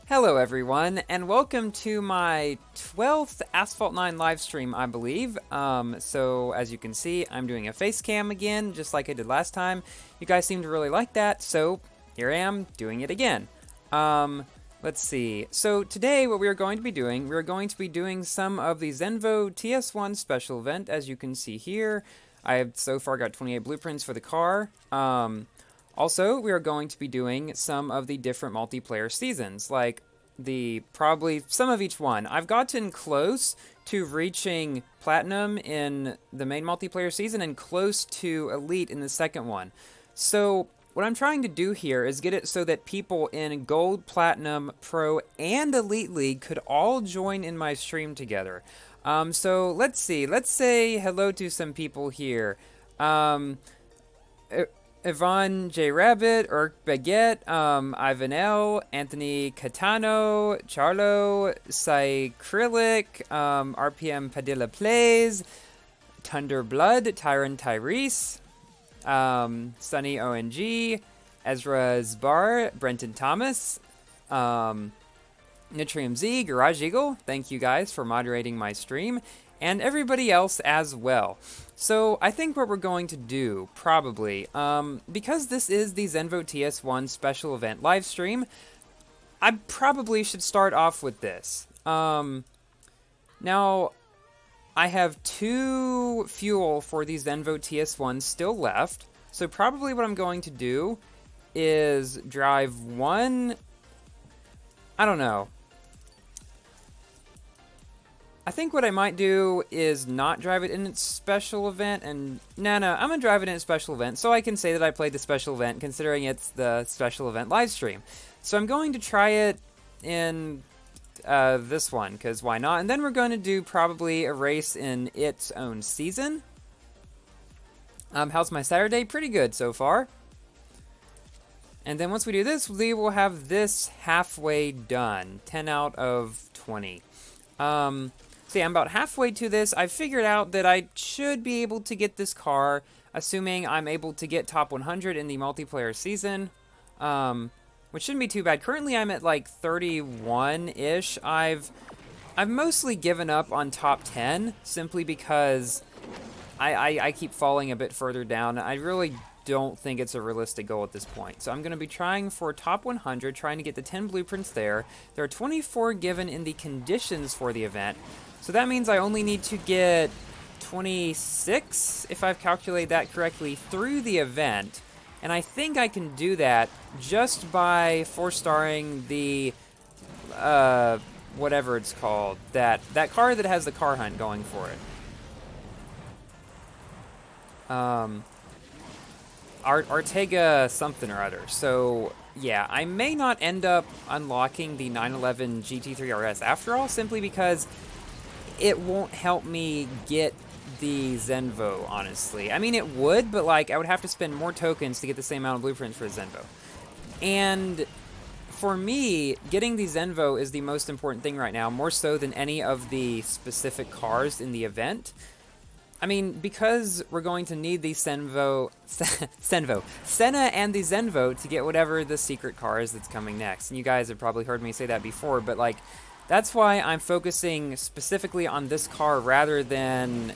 Hello everyone, and welcome to my 12th Asphalt 9 live stream, I believe. So as you can see, I'm doing a face cam again, just like I did last time. You guys seem to really like that, so here I am doing it again. Let's see. So today what we are going to be doing, some of the Zenvo TS1 special event, as you can see here. I have so far got 28 blueprints for the car. Also, we are going to be doing some of the different multiplayer seasons, like probably some of each one. I've gotten close to reaching Platinum in the main multiplayer season and close to Elite in the second one. So what I'm trying to do here is get it so that people in Gold, Platinum, Pro, and Elite League could all join in my stream together. So let's see. Let's say hello to some people here. Yvonne J. Rabbit, Irk Baguette, Ivan L., Anthony Catano, Charlo, Cycrylic, RPM Padilla Plays, Thunder Blood, Tyrant Tyrese, Sunny ONG, Ezra Zbar, Brenton Thomas, Nitrium Z, Garage Eagle, thank you guys for moderating my stream, and everybody else as well. So I think what we're going to do, probably, because this is the Zenvo TS1 special event live stream, I probably should start off with this. Now, I have 2 fuel for the Zenvo TS1 still left, so probably what I'm going to do is drive one, I don't know. I think what I might do is not drive it in its special event, and no, I'm gonna drive it in its special event, so I can say that I played the special event, considering it's the special event live stream. So I'm going to try it in this one, because why not? And then we're going to do probably a race in its own season. How's my Saturday? Pretty good so far. And then once we do this, we will have this halfway done. 10 out of 20. So yeah, I'm about halfway to this. I figured out that I should be able to get this car, assuming I'm able to get top 100 in the multiplayer season, which shouldn't be too bad. Currently, I'm at like 31-ish. I've mostly given up on top 10, simply because I keep falling a bit further down. I really don't think it's a realistic goal at this point. So I'm going to be trying for top 100, trying to get the 10 blueprints there. There are 24 given in the conditions for the event. So that means I only need to get 26, if I've calculated that correctly, through the event. And I think I can do that just by 4-starring the, whatever it's called, that car that has the car hunt going for it. Ortega something or other. So yeah, I may not end up unlocking the 911 GT3 RS after all, simply because it won't help me get the Zenvo, honestly. I mean, it would, but like I would have to spend more tokens to get the same amount of blueprints for the Zenvo. And for me, getting the Zenvo is the most important thing right now, more so than any of the specific cars in the event. I mean, because we're going to need the Senna and the Zenvo to get whatever the secret car is that's coming next. And you guys have probably heard me say that before, but like, that's why I'm focusing specifically on this car rather than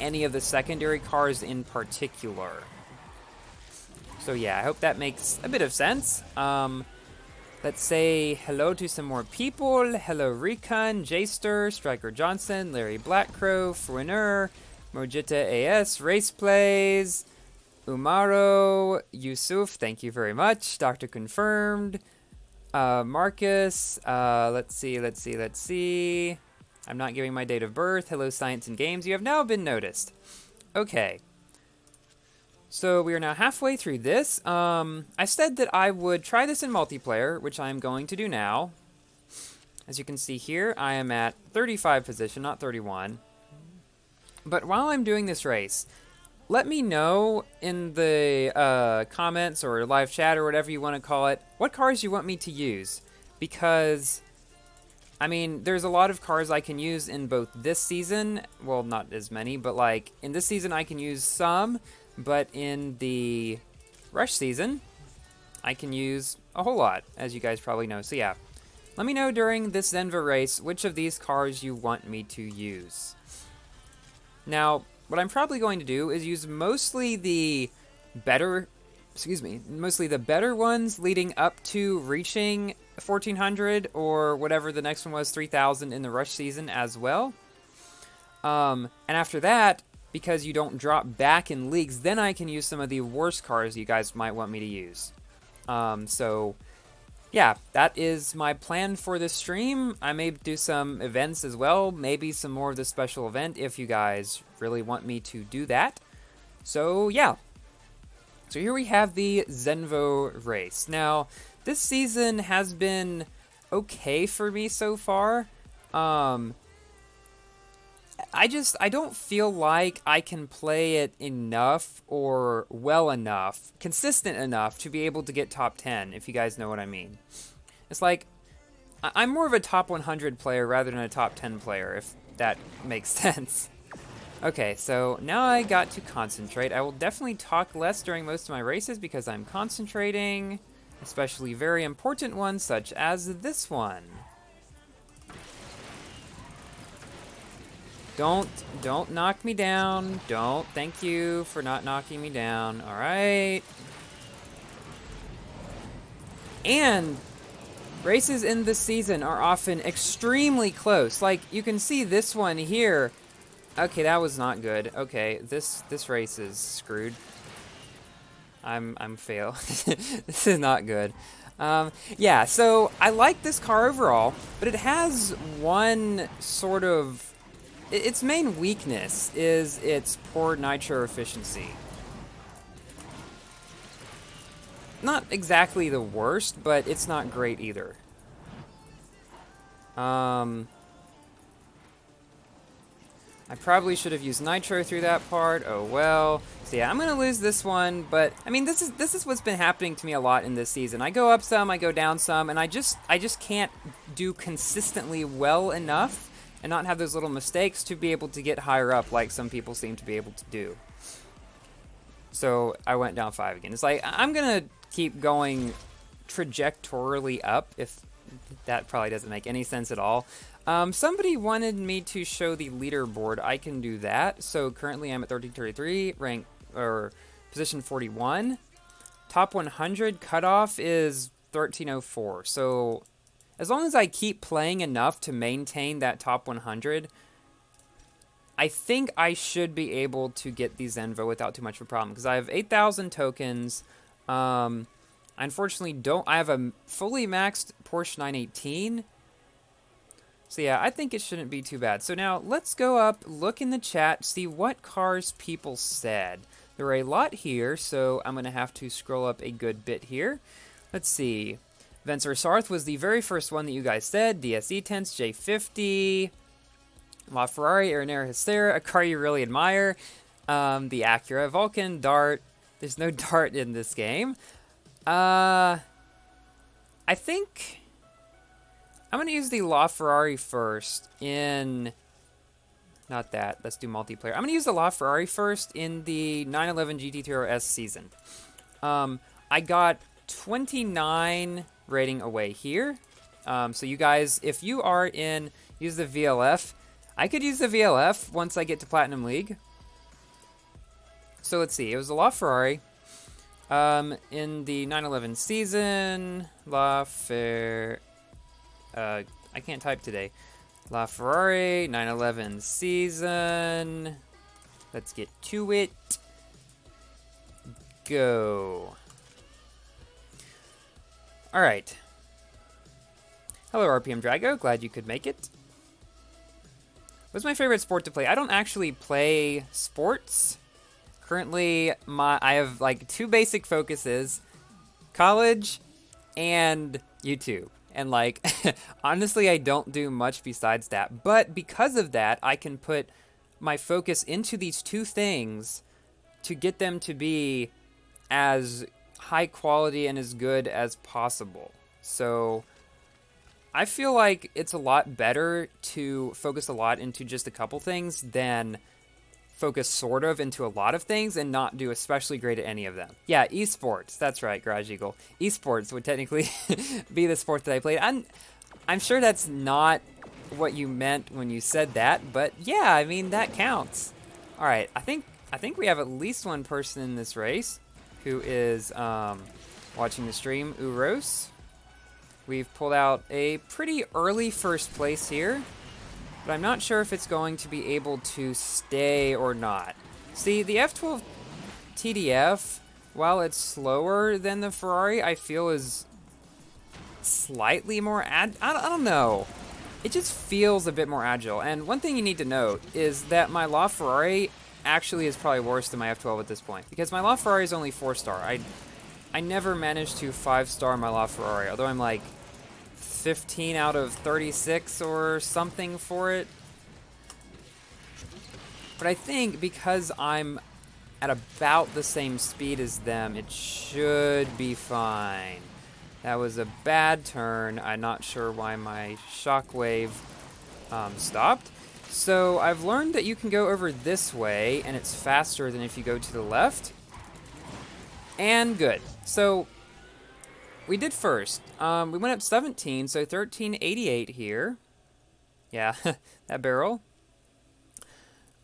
any of the secondary cars in particular. So yeah, I hope that makes a bit of sense. Let's say hello to some more people. Hello Recon, Jster, Striker Johnson, Larry Blackcrow, Fruiner, Mojita AS, Race Plays, Umaro, Yusuf, thank you very much. Dr. Confirmed, Marcus, let's see. I'm not giving my date of birth. Hello Science and Games, you have now been noticed. Okay. So we are now halfway through this. I said that I would try this in multiplayer, which I am going to do now. As you can see here, I am at 35 position, not 31. But while I'm doing this race, let me know in the comments or live chat or whatever you want to call it, what cars you want me to use. Because, I mean, there's a lot of cars I can use in both this season. Well, not as many, but like, in this season I can use some. But in the Rush season, I can use a whole lot, as you guys probably know. So yeah, let me know during this Zenvo race which of these cars you want me to use. Now, what I'm probably going to do is use mostly the better ones leading up to reaching 1400 or whatever the next one was, 3000 in the rush season as well. And after that, because you don't drop back in leagues, then I can use some of the worst cars you guys might want me to use. So yeah, that is my plan for this stream. I may do some events as well, maybe some more of the special event if you guys really want me to do that. So yeah. So here we have the Zenvo Race. Now, this season has been okay for me so far. I don't feel like I can play it enough or well enough, consistent enough to be able to get top 10, if you guys know what I mean. It's like, I'm more of a top 100 player rather than a top 10 player, if that makes sense. Okay, so now I got to concentrate. I will definitely talk less during most of my races because I'm concentrating, especially very important ones such as this one. Don't knock me down. Don't. Thank you for not knocking me down. All right. And races in this season are often extremely close. Like, you can see this one here. Okay, that was not good. Okay, this race is screwed. I'm fail. This is not good. Yeah, so I like this car overall, but it has one sort of... Its main weakness is its poor nitro efficiency. Not exactly the worst, but it's not great either. I probably should have used nitro through that part. Oh well. So yeah, I'm gonna lose this one, but I mean, this is what's been happening to me a lot in this season. I go up some, I go down some, and I just can't do consistently well enough and not have those little mistakes to be able to get higher up like some people seem to be able to do. So I went down 5 again. It's like, I'm gonna keep going trajectorially up, if that probably doesn't make any sense at all. Somebody wanted me to show the leaderboard. I can do that. So currently I'm at 1333, rank, or position 41. Top 100 cutoff is 1304. So as long as I keep playing enough to maintain that top 100, I think I should be able to get the Zenvo without too much of a problem, because I have 8,000 tokens. I unfortunately don't... I have a fully maxed Porsche 918. So yeah, I think it shouldn't be too bad. So now, let's go up, look in the chat, see what cars people said. There are a lot here, so I'm going to have to scroll up a good bit here. Let's see. Vencer Sarth was the very first one that you guys said. DSE Tense, J50, LaFerrari, Aranera Hystera, a car you really admire. The Acura, Vulcan, Dart. There's no Dart in this game. I think I'm going to use the LaFerrari first in... Not that. Let's do multiplayer. I'm going to use the LaFerrari first in the 911 GT3 RS season. I got 29 rating away here. So you guys, if you are in, use the VLF. I could use the VLF once I get to Platinum League. So let's see. It was a LaFerrari. In the 911 season, I can't type today. LaFerrari, 911 season. Let's get to it. Go. Alright. Hello, RPM Drago. Glad you could make it. What's my favorite sport to play? I don't actually play sports. Currently, I have like 2 basic focuses. College and YouTube. And like, honestly, I don't do much besides that. But because of that, I can put my focus into these 2 things to get them to be as high quality and as good as possible. So I feel like it's a lot better to focus a lot into just a couple things than focus sort of into a lot of things and not do especially great at any of them. Yeah, esports. That's right, Garage Eagle. Esports would technically be the sport that I played. And I'm sure that's not what you meant when you said that, but yeah, I mean, that counts. All right, I think we have at least one person in this race who is watching the stream, Uros. We've pulled out a pretty early first place here, but I'm not sure if it's going to be able to stay or not. See, the F12 TDF, while it's slower than the Ferrari, I feel is slightly more I don't know. It just feels a bit more agile. And one thing you need to note is that my LaFerrari actually is probably worse than my F12 at this point, because my LaFerrari is only 4-star. I never managed to 5-star my LaFerrari, although I'm like 15 out of 36 or something for it. But I think because I'm at about the same speed as them, it should be fine. That was a bad turn. I'm not sure why my shockwave stopped. So I've learned that you can go over this way, and it's faster than if you go to the left. And good. So we did first. We went up 17, so 1388 here. Yeah, that barrel.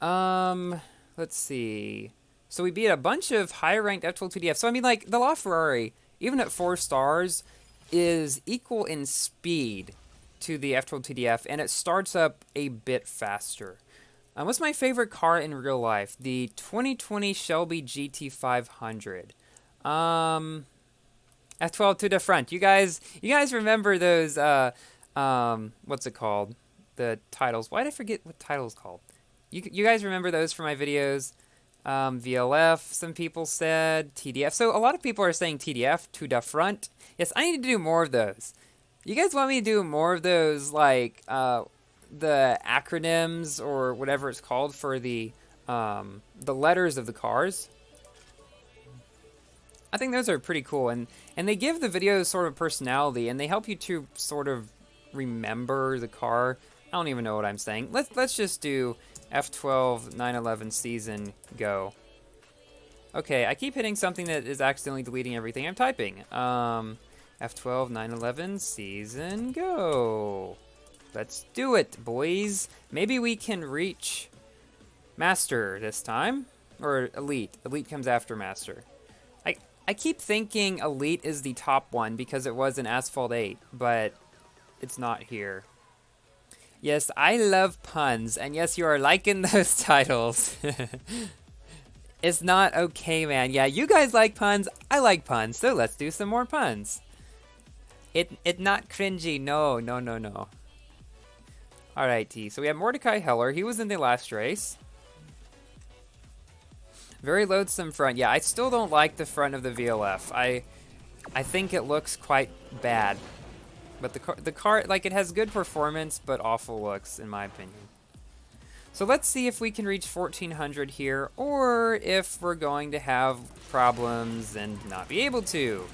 Let's see. So we beat a bunch of high-ranked F12 TDF. So I mean, like, the LaFerrari, even at 4 stars, is equal in speed to the F12 TDF, and it starts up a bit faster. What's my favorite car in real life? The 2020 Shelby GT500. F12 to the front. You guys remember those, what's it called? The titles. Why did I forget what title's called? You guys remember those from my videos? VLF, some people said. TDF. So a lot of people are saying TDF, to the front. Yes, I need to do more of those. You guys want me to do more of those, like, the acronyms or whatever it's called for the letters of the cars? I think those are pretty cool, and they give the videos sort of personality, and they help you to sort of remember the car. I don't even know what I'm saying. Let's just do F12 911 season go. Okay, I keep hitting something that is accidentally deleting everything I'm typing. F12 911 season go. Let's do it, boys. Maybe we can reach Master this time, or Elite. Elite comes after Master. I keep thinking Elite is the top one because it was in Asphalt 8, but it's not here. Yes, I love puns, and yes, you are liking those titles. It's not okay, man. Yeah, you guys like puns, I like puns, so let's do some more puns. It not cringy, no. Alright, T, so we have Mordecai Heller. He was in the last race. Very loathsome front. Yeah, I still don't like the front of the VLF. I think it looks quite bad. But the car, like, it has good performance, but awful looks, in my opinion. So let's see if we can reach 1400 here, or if we're going to have problems and not be able to.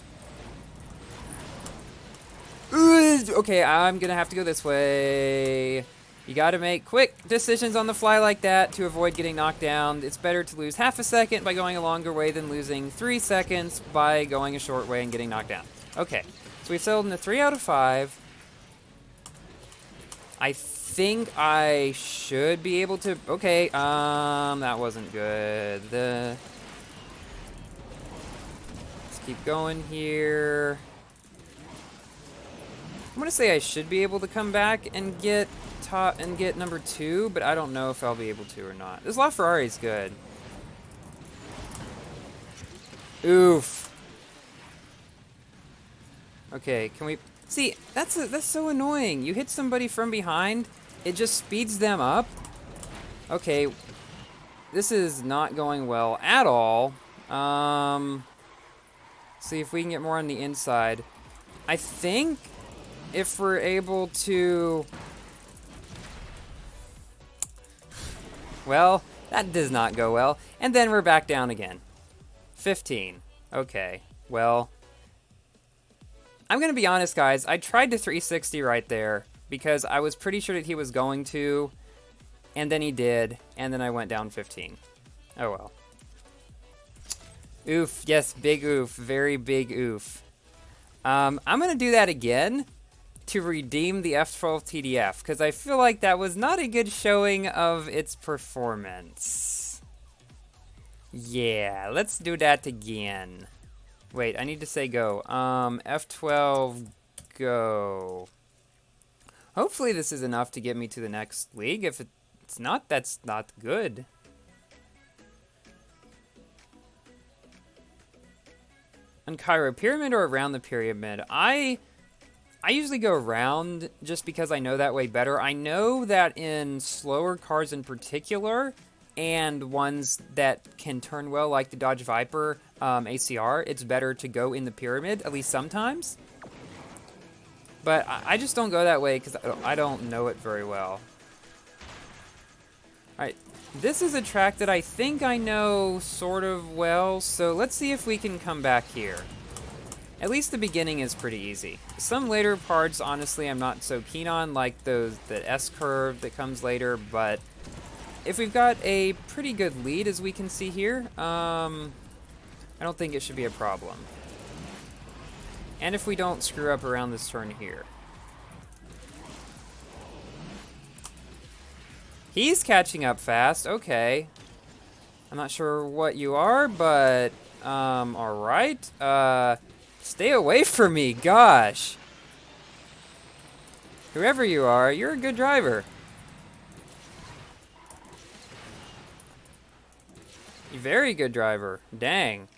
Okay, I'm gonna have to go this way. You gotta make quick decisions on the fly like that to avoid getting knocked down. It's better to lose half a second by going a longer way than losing 3 seconds by going a short way and getting knocked down. Okay, so we've settled into 3 out of 5. I think I should be able to... Okay, that wasn't good. Let's keep going here. I'm gonna say I should be able to come back and get number 2, but I don't know if I'll be able to or not. This LaFerrari is good. Oof. Okay, can we... See, that's so annoying. You hit somebody from behind, it just speeds them up. Okay, this is not going well at all. See if we can get more on the inside. I think if we're able to... Well, that does not go well. And then we're back down again. 15. Okay, well... I'm gonna be honest, guys. I tried to 360 right there because I was pretty sure that he was going to, and then he did, and then I went down 15. Oh well. Oof, yes, big oof, very big oof. I'm gonna do that again, to redeem the F12 TDF, because I feel like that was not a good showing of its performance. Yeah, let's do that again. Wait, I need to say go. F12, go. Hopefully this is enough to get me to the next league. If it's not, that's not good. On Cairo, pyramid or around the pyramid? I usually go around just because I know that way better. I know that in slower cars in particular, and ones that can turn well, like the Dodge Viper ACR, it's better to go in the pyramid, at least sometimes. But I just don't go that way because I don't know it very well. Alright, this is a track that I think I know sort of well, so let's see if we can come back here. At least the beginning is pretty easy. Some later parts, honestly, I'm not so keen on, like the S-curve that comes later, but if we've got a pretty good lead, as we can see here, I don't think it should be a problem. And if we don't screw up around this turn here. He's catching up fast, okay. I'm not sure what you are, but, alright. Stay away from me, gosh. Whoever you are, you're a good driver. Very good driver, dang.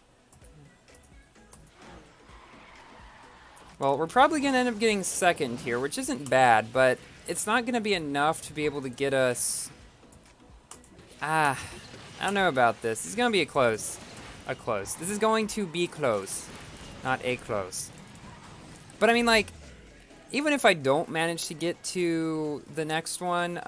Well, we're probably going to end up getting second here, which isn't bad, but it's not going to be enough to be able to get us... I don't know about this. This is going to be a close. This is going to be close, not a close. But I mean, like, even if I don't manage to get to the next one,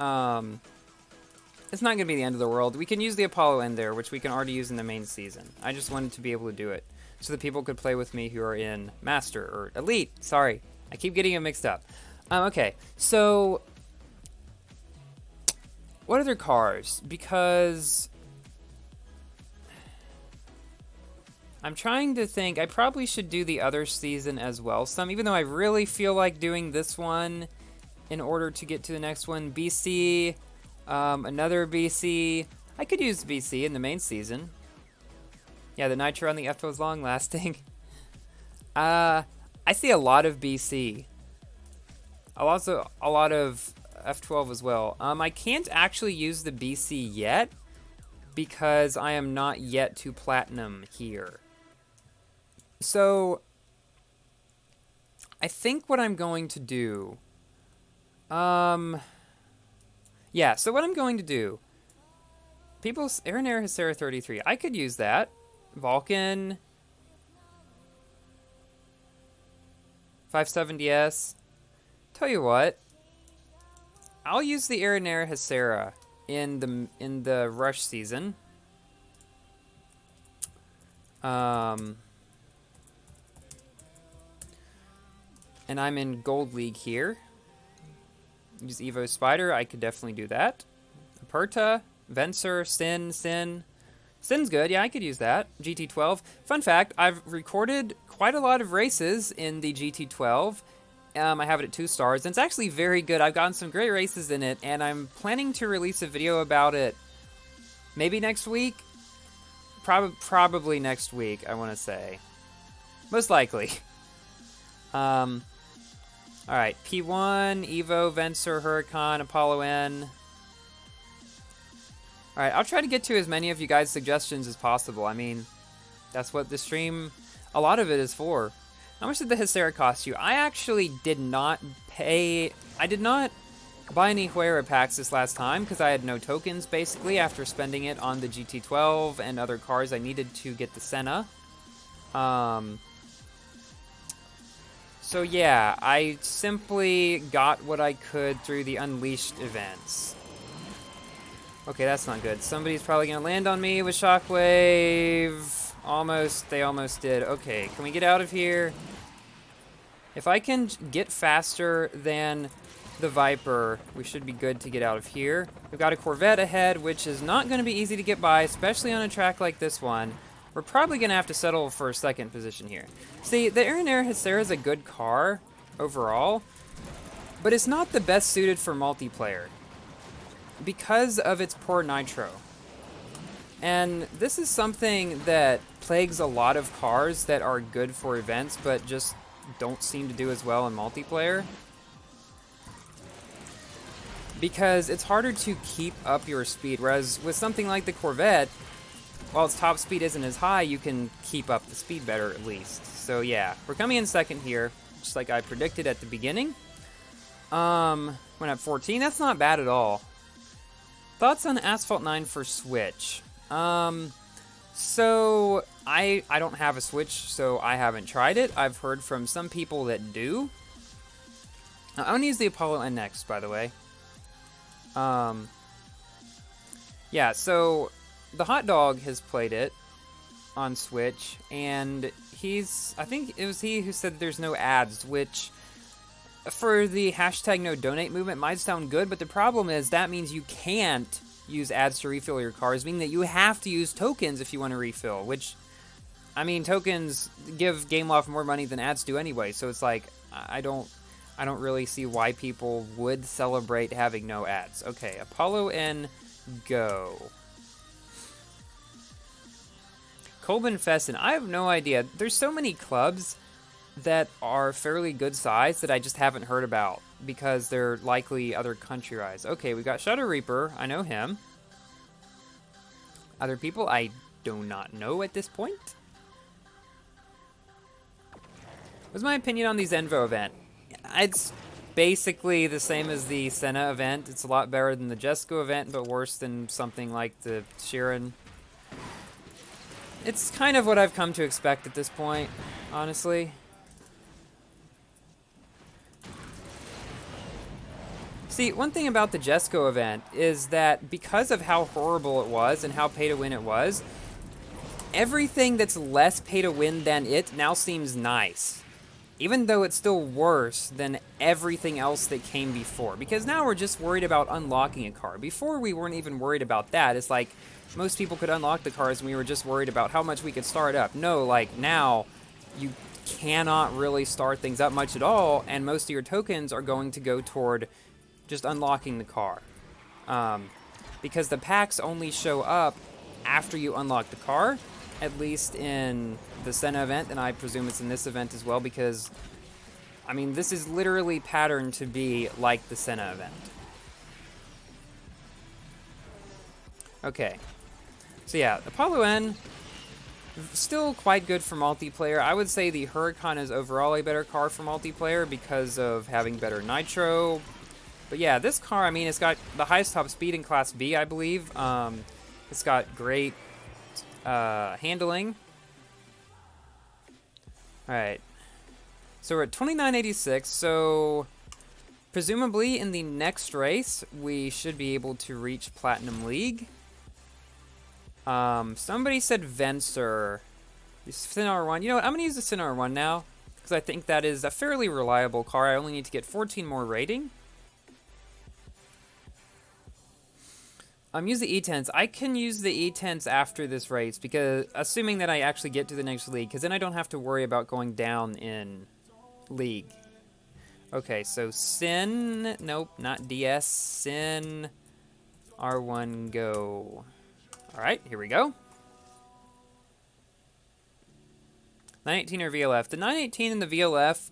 it's not going to be the end of the world. We can use the Apollo end there, which we can already use in the main season. I just wanted to be able to do it, so that people could play with me who are in Master, or Elite, sorry. I keep getting it mixed up. Okay, so... what other cars? Because... I'm trying to think, I probably should do the other season as well some, even though I really feel like doing this one in order to get to the next one. BC, another BC. I could use BC in the main season. Yeah, the nitro on the F12 is long lasting. I see a lot of BC. Also a lot of F12 as well. I can't actually use the BC yet because I am not yet to platinum here. So I think what I'm going to do, yeah, so what I'm going to do, people's Air and Air Hesera 33, I could use that. Vulcan, 570S. Tell you what, I'll use the Air and Air Hesera in the Rush season. And I'm in Gold League here. Use Evo Spider, I could definitely do that. Aperta, Venser, Sin. Sin's good, yeah, I could use that. GT12. Fun fact, I've recorded quite a lot of races in the GT12. I have it at 2 stars, and it's actually very good. I've gotten some great races in it, and I'm planning to release a video about it maybe next week. Probably next week, I want to say. Most likely. Alright, P1, Evo, Venser, Huracan, Apollo N. Alright, I'll try to get to as many of you guys' suggestions as possible. I mean, that's what the stream, a lot of it is for. How much did the Hesera cost you? I actually did not pay, I did not buy any Huera packs this last time because I had no tokens, basically, after spending it on the GT12 and other cars I needed to get the Senna. So yeah, I simply got what I could through the Unleashed events. Okay, that's not good. Somebody's probably gonna land on me with Shockwave. Almost, they almost did. Okay, can we get out of here? If I can get faster than the Viper, we should be good to get out of here. We've got a Corvette ahead, which is not gonna be easy to get by, especially on a track like this one. We're probably gonna have to settle for a second position here. See, the Air and Air Hesera is a good car overall. but it's not the best suited for multiplayer because of its poor nitro. And this is something that plagues a lot of cars that are good for events, but just don't seem to do as well in multiplayer. Because it's harder to keep up your speed, whereas with something like the Corvette, while its top speed isn't as high, you can keep up the speed better at least. So yeah, we're coming in second here, just like I predicted at the beginning. Went up 14, that's not bad at all. Thoughts on Asphalt 9 for Switch? So I don't have a Switch, so I haven't tried it. I've heard from some people that do. I'm gonna use the Apollo N next, by the way. Yeah, so the Hot Dog has played it on Switch, and I think it was he who said that there's no ads, which for the hashtag no donate movement might sound good, but the problem is that means you can't use ads to refill your cars, meaning that you have to use tokens if you want to refill, which, I mean, tokens give GameLoft more money than ads do anyway, so it's like, I don't really see why people would celebrate having no ads. Okay, Apollo N, go. Colbin Festin, I have no idea. There's so many clubs that are fairly good size that I just haven't heard about because they're likely other country rides. Okay, we got Shadow Reaper. I know him. Other people I do not know at this point. What's my opinion on the Zenvo event? It's basically the same as the Senna event. It's a lot better than the Jesco event, but worse than something like the Sheeran. It's kind of what I've come to expect at this point, honestly. See, one thing about the Jesco event is that because of how horrible it was and how pay-to-win it was, everything that's less pay-to-win than it now seems nice. Even though it's still worse than everything else that came before. Because now we're just worried about unlocking a car. Before we weren't even worried about that. It's like most people could unlock the cars and we were just worried about how much we could start up. No, like now you cannot really start things up much at all, and most of your tokens are going to go toward just unlocking the car. Because the packs only show up after you unlock the car, at least in the Senna event, and I presume it's in this event as well, because, I mean, this is literally patterned to be like the Senna event. Okay. So yeah, Apollo N, still quite good for multiplayer. I would say the Huracan is overall a better car for multiplayer because of having better nitro. But yeah, this car, I mean, it's got the highest top speed in Class B, I believe. It's got great handling. Alright. So we're at 2986, so presumably in the next race, we should be able to reach Platinum League. Somebody said Venser. Sin R1. You know what? I'm going to use the Sin R1 now, because I think that is a fairly reliable car. I only need to get 14 more rating. Use the E-Tents. I can use the E-Tents after this race, because assuming that I actually get to the next league, because then I don't have to worry about going down in league. Okay, so Sin, nope, not DS, Sin R1 go. Alright, here we go. 918 or VLF. The 918 and the VLF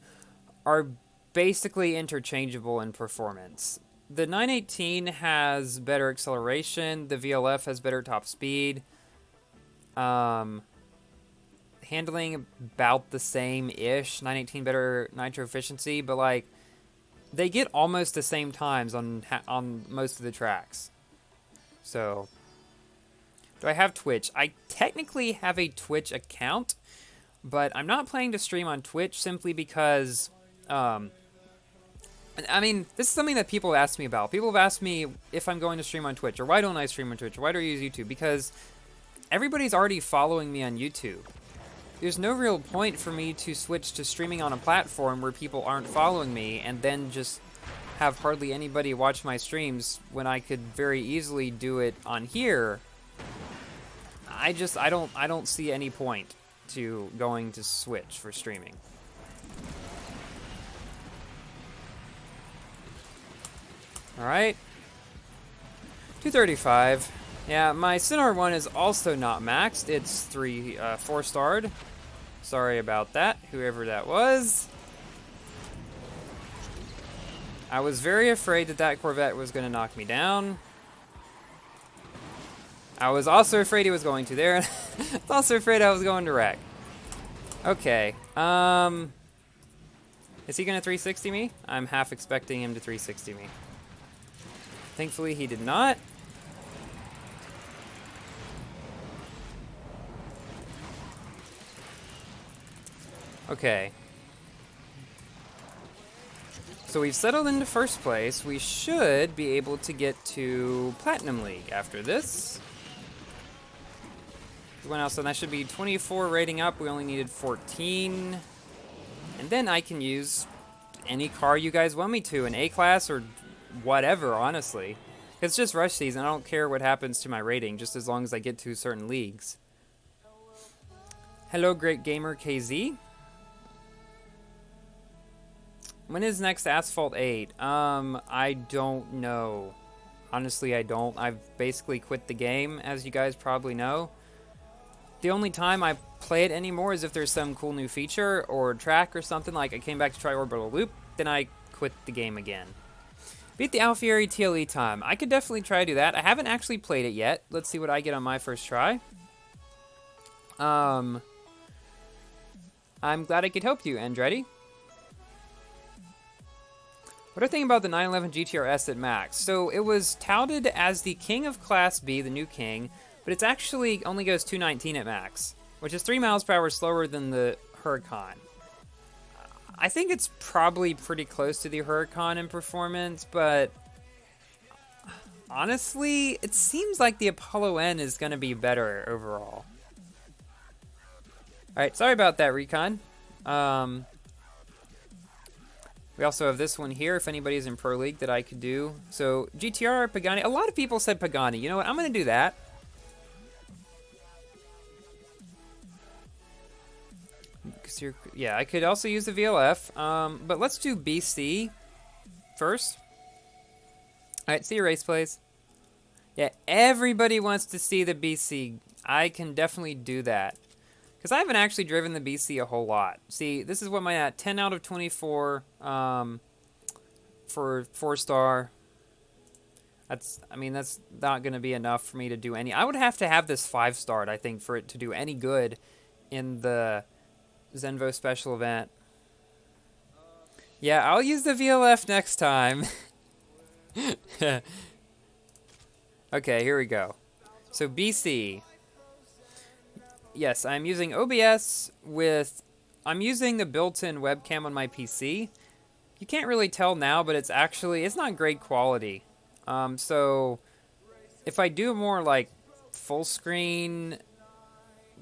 are basically interchangeable in performance. The 918 has better acceleration, the VLF has better top speed. Handling about the same-ish, 918 better nitro efficiency, but like, they get almost the same times on most of the tracks. So, do I have Twitch? I technically have a Twitch account, but I'm not planning to stream on Twitch simply because, I mean, this is something that people ask me about. People have asked me if I'm going to stream on Twitch, or why don't I stream on Twitch, or why do I use YouTube? Because everybody's already following me on YouTube. There's no real point for me to switch to streaming on a platform where people aren't following me and then just have hardly anybody watch my streams when I could very easily do it on here. I don't see any point to going to Switch for streaming. Alright. 235. Yeah, my Sinar 1 is also not maxed. It's 4-starred. Sorry about that, whoever that was. I was very afraid that that Corvette was going to knock me down. I was also afraid he was going to there. I was also afraid I was going to wreck. Okay. Is he going to 360 me? I'm half expecting him to 360 me. Thankfully, he did not. Okay. So we've settled into first place. We should be able to get to Platinum League after this. What else? So that should be 24 rating up. We only needed 14. And then I can use any car you guys want me to, an A-class or whatever, honestly. It's just rush season. I don't care what happens to my rating, just as long as I get to certain leagues. Hello, Great Gamer KZ. When is next Asphalt 8? I don't know. Honestly, I don't. I've basically quit the game, as you guys probably know. The only time I play it anymore is if there's some cool new feature or track or something, like I came back to try Orbital Loop, then I quit the game again. Beat the Alfieri TLE time. I could definitely try to do that. I haven't actually played it yet. Let's see what I get on my first try. I'm glad I could help you, Andretti. What do I think about the 911 GTRS at max? So it was touted as the king of Class B, the new king, but it's actually only goes 219 at max, which is 3 miles per hour slower than the Huracan. I think it's probably pretty close to the Huracan in performance, but honestly, it seems like the Apollo N is going to be better overall. Alright, sorry about that, Recon. We also have this one here, if anybody's in Pro League, that I could do. So, GTR, Pagani. A lot of people said Pagani. You know what? I'm going to do that. Yeah, I could also use the VLF. But let's do BC first. Alright, see your race plays. Yeah, everybody wants to see the BC. I can definitely do that. Because I haven't actually driven the BC a whole lot. See, this is what my at 10 out of 24 for 4-star. That's not going to be enough for me to do any. I would have to have this 5-starred, I think, for it to do any good in the Zenvo special event. Yeah, I'll use the VLF next time. Okay, here we go. So BC. Yes, I'm using OBS with... I'm using the built-in webcam on my PC. You can't really tell now, but it's not great quality. So if I do more like full-screen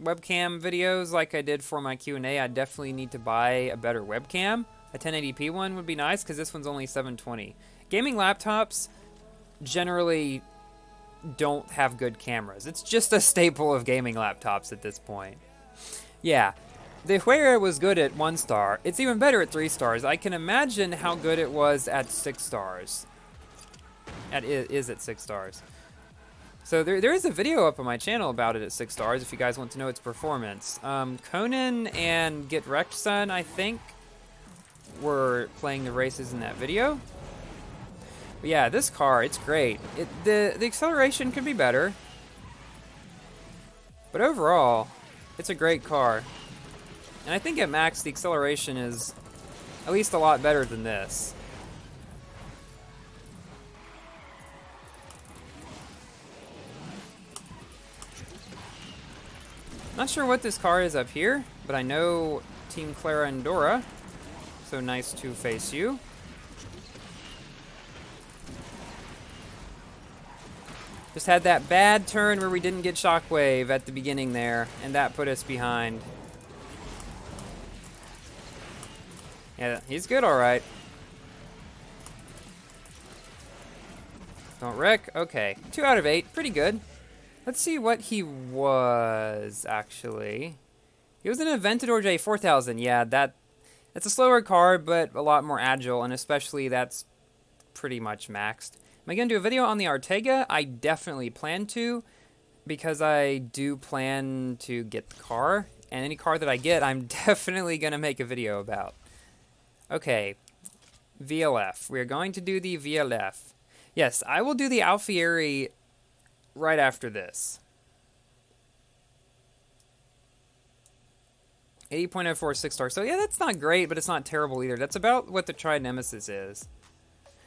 webcam videos like I did for my Q&A, I definitely need to buy a better webcam. A 1080p one would be nice, because this one's only 720. Gaming laptops generally don't have good cameras. It's just a staple of gaming laptops at this point. Yeah, the Huera was good at 1 star. It's even better at 3 stars. I can imagine how good it was at 6 stars. Is at 6 stars. So there is a video up on my channel about it at 6 stars if you guys want to know its performance. Conan and Get Wrecked Son, I think, were playing the races in that video. But yeah, this car, it's great. The acceleration could be better. But overall, it's a great car. And I think at max, the acceleration is at least a lot better than this. Not sure what this car is up here, but I know Team Clara and Dora. So nice to face you. Just had that bad turn where we didn't get shockwave at the beginning there, and that put us behind. Yeah, he's good, all right. Don't wreck. Okay, 2 out of 8, pretty good. Let's see what he was, actually. He was an Aventador J4000. Yeah, that's a slower car, but a lot more agile, and especially that's pretty much maxed. Am I going to do a video on the Ortega? I definitely plan to, because I do plan to get the car, and any car that I get, I'm definitely going to make a video about. Okay, VLF. We're going to do the VLF. Yes, I will do the Alfieri right after this. 80.04 6-star. So yeah, that's not great, but it's not terrible either. That's about what the Tried Nemesis is.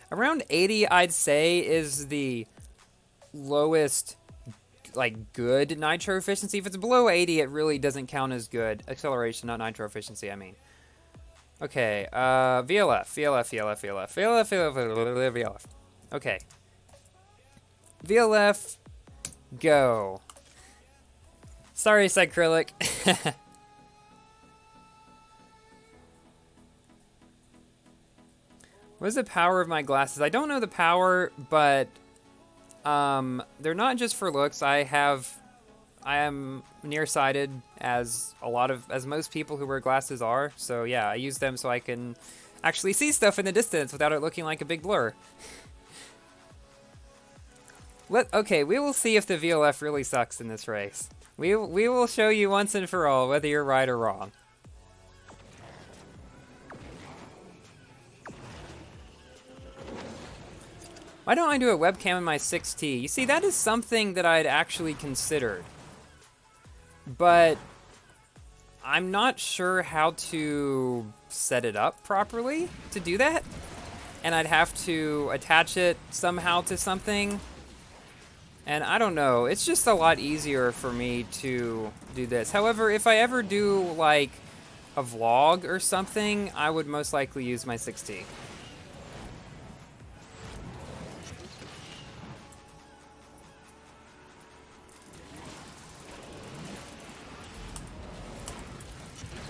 Around 80, I'd say, is the lowest, like, good nitro efficiency. If it's below 80, it really doesn't count as good. Acceleration, not nitro efficiency, I mean. Okay, VLF. Okay. VLF, go. Sorry, Cycrylic. What is the power of my glasses? I don't know the power, but they're not just for looks. I am nearsighted, as most people who wear glasses are. So yeah, I use them so I can actually see stuff in the distance without it looking like a big blur. Okay, we will see if the VLF really sucks in this race. We will show you once and for all whether you're right or wrong. Why don't I do a webcam in my 6T? You see, that is something that I'd actually considered. But I'm not sure how to set it up properly to do that. And I'd have to attach it somehow to something. And I don't know, it's just a lot easier for me to do this. However, if I ever do like a vlog or something, I would most likely use my 6T.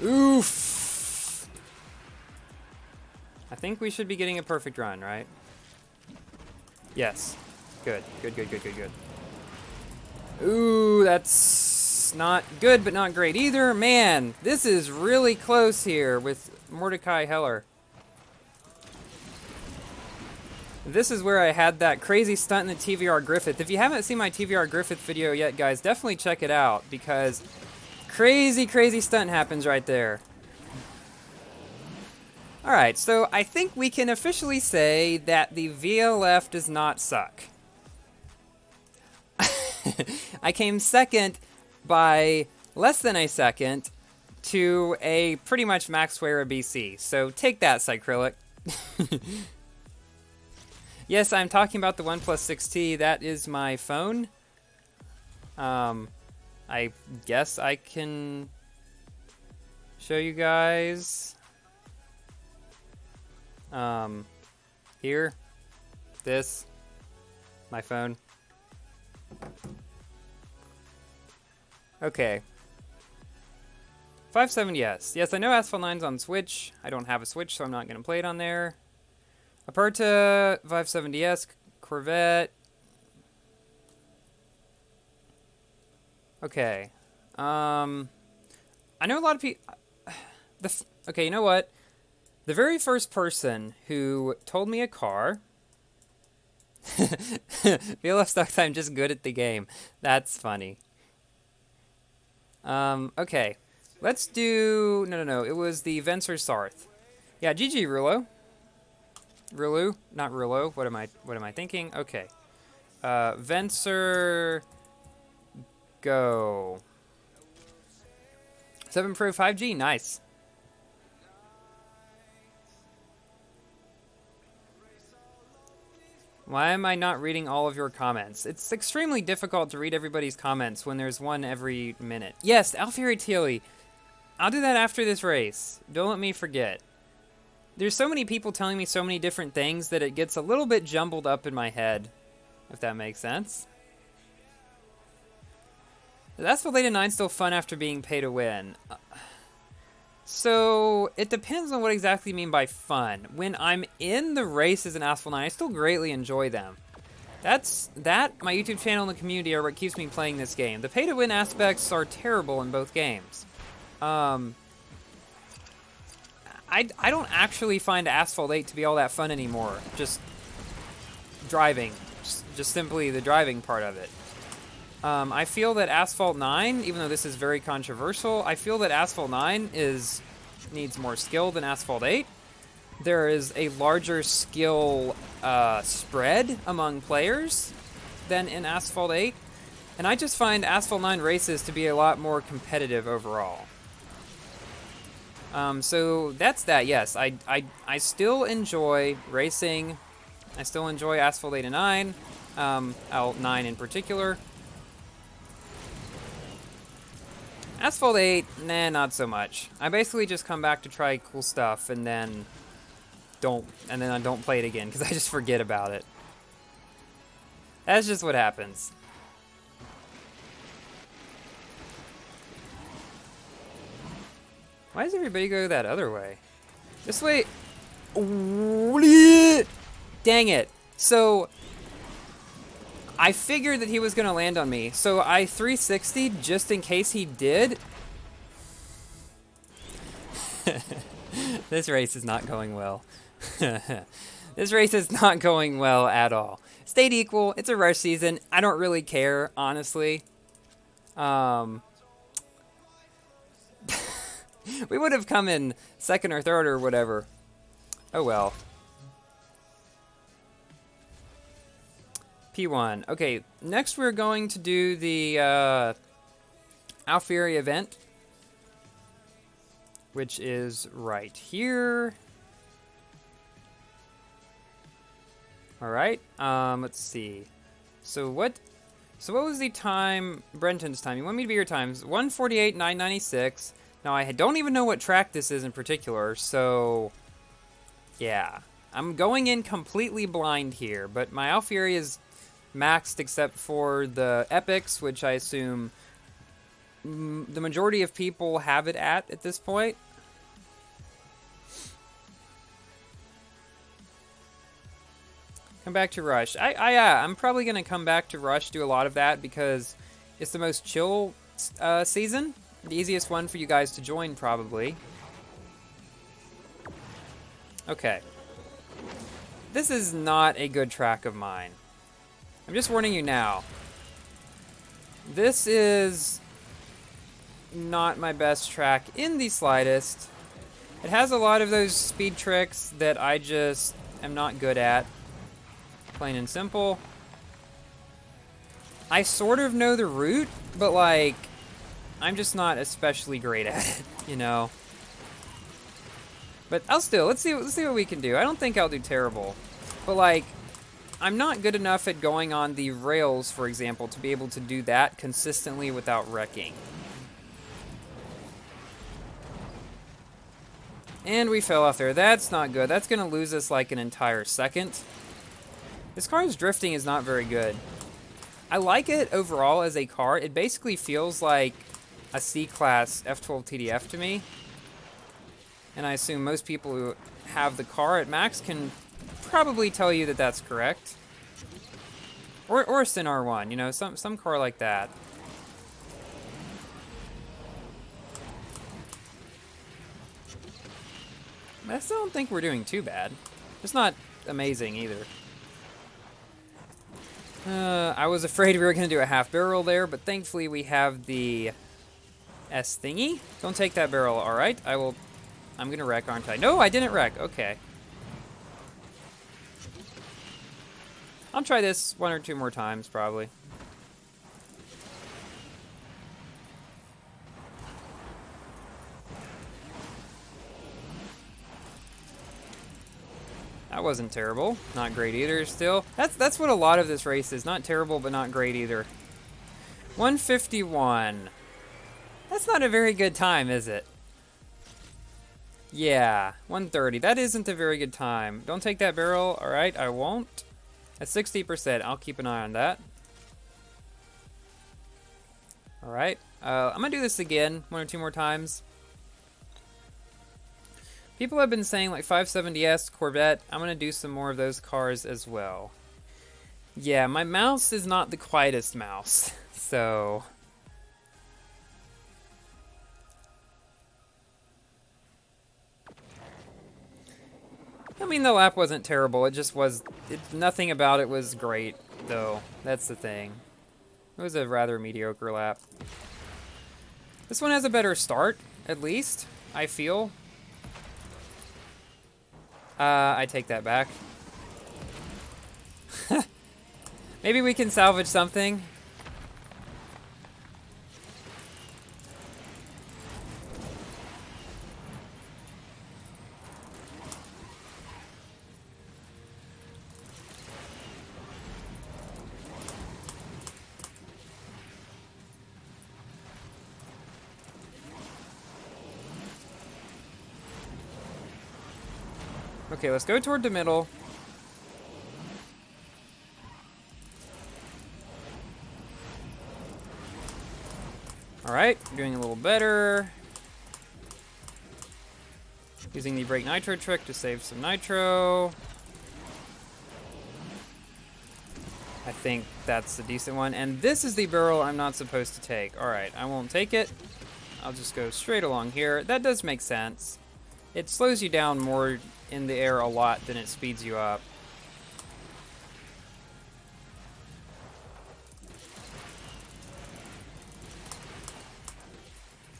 Oof! I think we should be getting a perfect run, right? Yes. Good. Good. Ooh, that's not good, but not great either. Man, this is really close here with Mordecai Heller. This is where I had that crazy stunt in the TVR Griffith. If you haven't seen my TVR Griffith video yet, guys, definitely check it out, because crazy stunt happens right there. Alright, so I think we can officially say that the VLF does not suck. I came second by less than a second to a pretty much max Wera BC, so take that, Cycrylic. Yes, I'm talking about the OnePlus 6T. That is my phone. I guess I can show you guys. Here. This. My phone. Okay. 570S. Yes, I know Asphalt 9's on Switch. I don't have a Switch, so I'm not going to play it on there. Aperta 570S, Corvette. Okay. I know a lot of people... Okay, you know what? The very first person who told me a car... VLF sucks, I'm just good at the game. That's funny. Okay. Let's do... No. It was the Venser Sarth. Yeah, GG, Rulo. Rulu? Not Rulo. What am I thinking? Okay. Venser... Go. 7 Pro 5G, nice. Why am I not reading all of your comments? It's extremely difficult to read everybody's comments when there's one every minute. Yes, Alfieri Tealy. I'll do that after this race. Don't let me forget. There's so many people telling me so many different things that it gets a little bit jumbled up in my head, if that makes sense. Is Asphalt 9 still fun after being pay to win? So, it depends on what exactly you mean by fun. When I'm in the races in Asphalt 9, I still greatly enjoy them. My YouTube channel, and the community are what keeps me playing this game. The pay-to-win aspects are terrible in both games. I don't actually find Asphalt 8 to be all that fun anymore. Just driving, just simply the driving part of it. I feel that Asphalt 9, even though this is very controversial, I feel that Asphalt 9 needs more skill than Asphalt 8. There is a larger skill spread among players than in Asphalt 8. And I just find Asphalt 9 races to be a lot more competitive overall. So that's that, yes. I still enjoy racing. I still enjoy Asphalt 8 and 9. 9 in particular. Asphalt 8, nah, not so much. I basically just come back to try cool stuff and then I don't play it again because I just forget about it. That's just what happens. Why does everybody go that other way? This way. Dang it. So I figured that he was going to land on me, so I 360'd just in case he did. This race is not going well. This race is not going well at all. Stayed equal. It's a rush season. I don't really care, honestly. We would have come in second or third or whatever. Oh well. P1. Okay, next we're going to do the Alfieri event, which is right here. All right. Let's see. So what was the time? Brenton's time. You want me to be your times? 1:48.996. Now I don't even know what track this is in particular, so yeah, I'm going in completely blind here. But my Alfieri is maxed except for the epics, which I assume the majority of people have it at this point. Come back to Rush. I'm probably going to come back to Rush, do a lot of that, because it's the most chill season. The easiest one for you guys to join, probably. Okay. This is not a good track of mine. I'm just warning you now. This is not my best track in the slightest. It has a lot of those speed tricks that I just am not good at. Plain and simple. I sort of know the route, but like, I'm just not especially great at it, you know? But let's see what we can do. I don't think I'll do terrible. But like, I'm not good enough at going on the rails, for example, to be able to do that consistently without wrecking. And we fell off there. That's not good. That's going to lose us like an entire second. This car's drifting is not very good. I like it overall as a car. It basically feels like a C-Class F12 TDF to me. And I assume most people who have the car at max can probably tell you that that's correct. Or a Sin R1, you know, some car like that. I still don't think we're doing too bad. It's not amazing either. I was afraid we were going to do a half barrel there, but thankfully we have the S thingy. Don't take that barrel, alright? I'm going to wreck, aren't I? No, I didn't wreck. Okay. I'll try this 1 or 2 more times, probably. That wasn't terrible. Not great either, still. That's what a lot of this race is. Not terrible, but not great either. 151. That's not a very good time, is it? Yeah, 130. That isn't a very good time. Don't take that barrel. Alright, I won't. At 60%, I'll keep an eye on that. Alright, I'm gonna do this again 1 or 2 more times. People have been saying like 570S, Corvette. I'm going to do some more of those cars as well. Yeah, my mouse is not the quietest mouse, so... I mean, the lap wasn't terrible. It just was... nothing about it was great, though. That's the thing. It was a rather mediocre lap. This one has a better start, at least, I feel. I take that back. Maybe we can salvage something. Okay, let's go toward the middle. Alright, doing a little better. Using the brake nitro trick to save some nitro. I think that's a decent one. And this is the barrel I'm not supposed to take. Alright, I won't take it. I'll just go straight along here. That does make sense. It slows you down more in the air a lot than it speeds you up.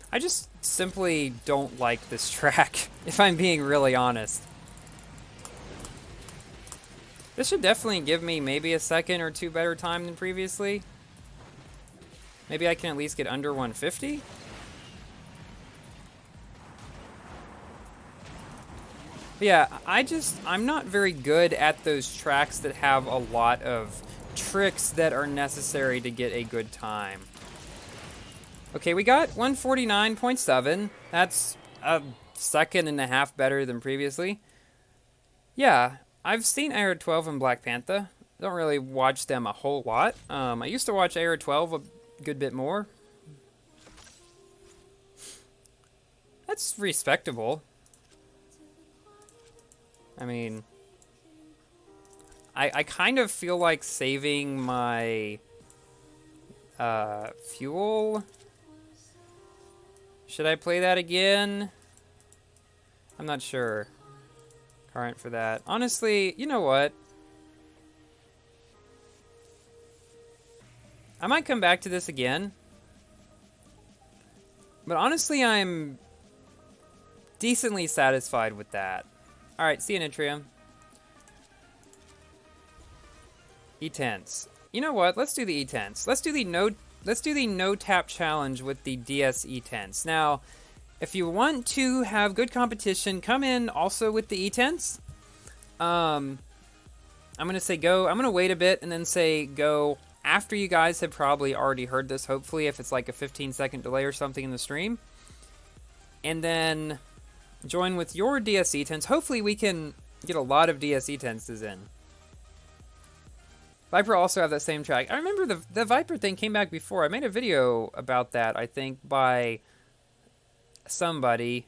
I just simply don't like this track, if I'm being really honest. This should definitely give me maybe a second or two better time than previously. Maybe I can at least get under 150? But yeah, I'm not very good at those tracks that have a lot of tricks that are necessary to get a good time. Okay, we got 149.7. That's a second and a half better than previously. Yeah, I've seen Air 12 and Black Panther. Don't really watch them a whole lot. I used to watch Air 12 a good bit more. That's respectable. I mean, I kind of feel like saving my fuel. Should I play that again? I'm not sure. Current for that. Honestly, you know what? I might come back to this again. But honestly, I'm decently satisfied with that. Alright, see you, Nitrium. E-Tense. You know what? Let's do the E-Tense. Let's do the no tap challenge with the DS E-Tense. Now, if you want to have good competition, come in also with the E-Tense. I'm gonna say go. I'm gonna wait a bit and then say go after you guys have probably already heard this, hopefully, if it's like a 15-second delay or something in the stream. And then join with your DS E-Tense. Hopefully we can get a lot of DS E-Tenses in. Viper also have that same track. I remember the Viper thing came back before. I made a video about that, I think, by somebody.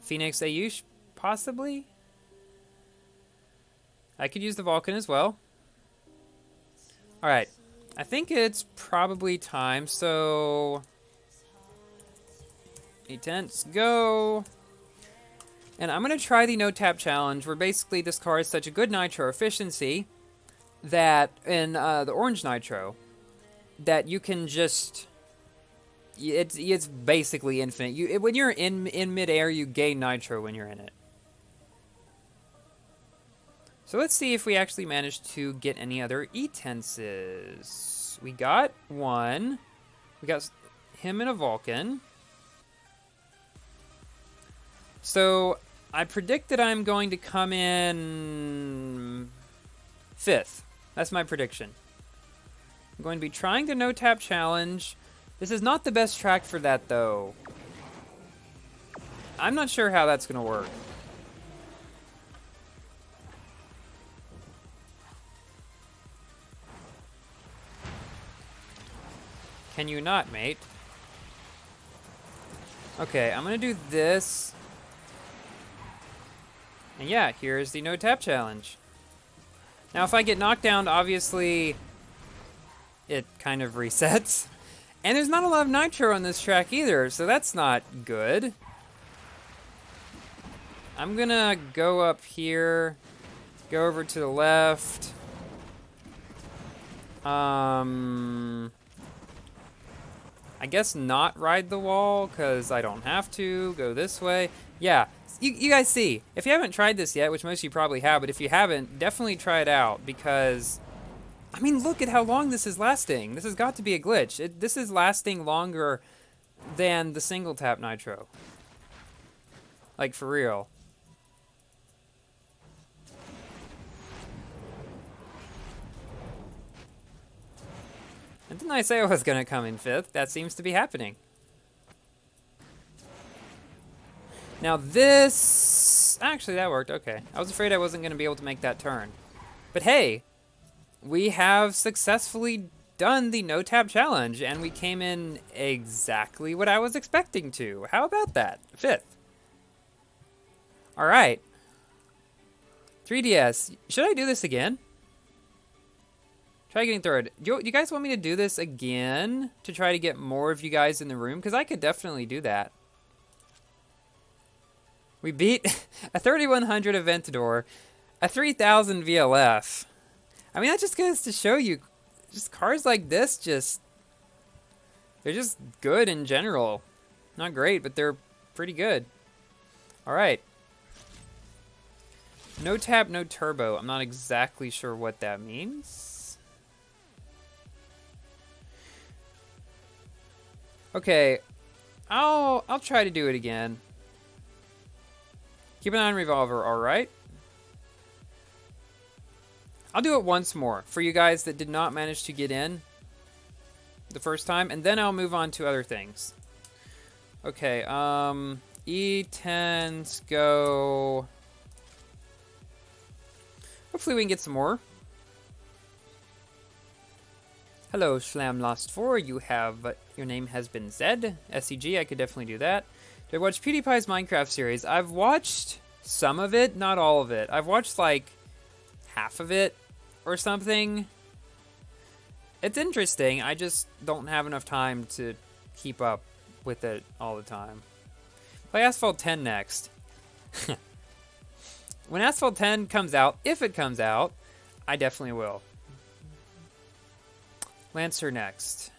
Phoenix Ayush, possibly? I could use the Vulcan as well. Alright. I think it's probably time, so E-Tense, go! And I'm going to try the no-tap challenge, where basically this car has such a good nitro efficiency that, in the orange nitro, that you can just... It's basically infinite. When you're in mid-air, you gain nitro when you're in it. So let's see if we actually managed to get any other E-Tenses. We got one. We got him in a Vulcan. So I predict that I'm going to come in 5th. That's my prediction. I'm going to be trying the no-tap challenge. This is not the best track for that, though. I'm not sure how that's going to work. Can you not, mate? Okay, I'm going to do this. And yeah, here's the no-tap challenge. Now, if I get knocked down, obviously, it kind of resets. And there's not a lot of nitro on this track either, so that's not good. I'm gonna go up here, go over to the left. I guess not ride the wall, because I don't have to. Go this way. Yeah, you guys see, if you haven't tried this yet, which most of you probably have, but if you haven't, definitely try it out, because, I mean, look at how long this is lasting. This has got to be a glitch. This is lasting longer than the single tap nitro. Like, for real. And didn't I say I was gonna come in 5th? That seems to be happening. Now this... Actually, that worked. Okay. I was afraid I wasn't gonna be able to make that turn. But hey, we have successfully done the no-tap challenge, and we came in exactly what I was expecting to. How about that? 5th. Alright. 3DS. Should I do this again? Try getting 3rd. You guys want me to do this again to try to get more of you guys in the room? Because I could definitely do that. We beat a 3100 Aventador, a 3000 VLF. I mean, that just goes to show you, just cars like this they're just good in general. Not great, but they're pretty good. Alright. No tap, no turbo. I'm not exactly sure what that means. Okay, I'll try to do it again. Keep an eye on revolver, alright? I'll do it once more for you guys that did not manage to get in the first time, and then I'll move on to other things. Okay, E10s go... Hopefully we can get some more. Hello, Schlam Lost 4. You have... your name has been Zed. SCG, I could definitely do that. Did I watch PewDiePie's Minecraft series? I've watched some of it, not all of it. I've watched, like, half of it or something. It's interesting. I just don't have enough time to keep up with it all the time. Play Asphalt 10 next. When Asphalt 10 comes out, if it comes out, I definitely will. Lancer next.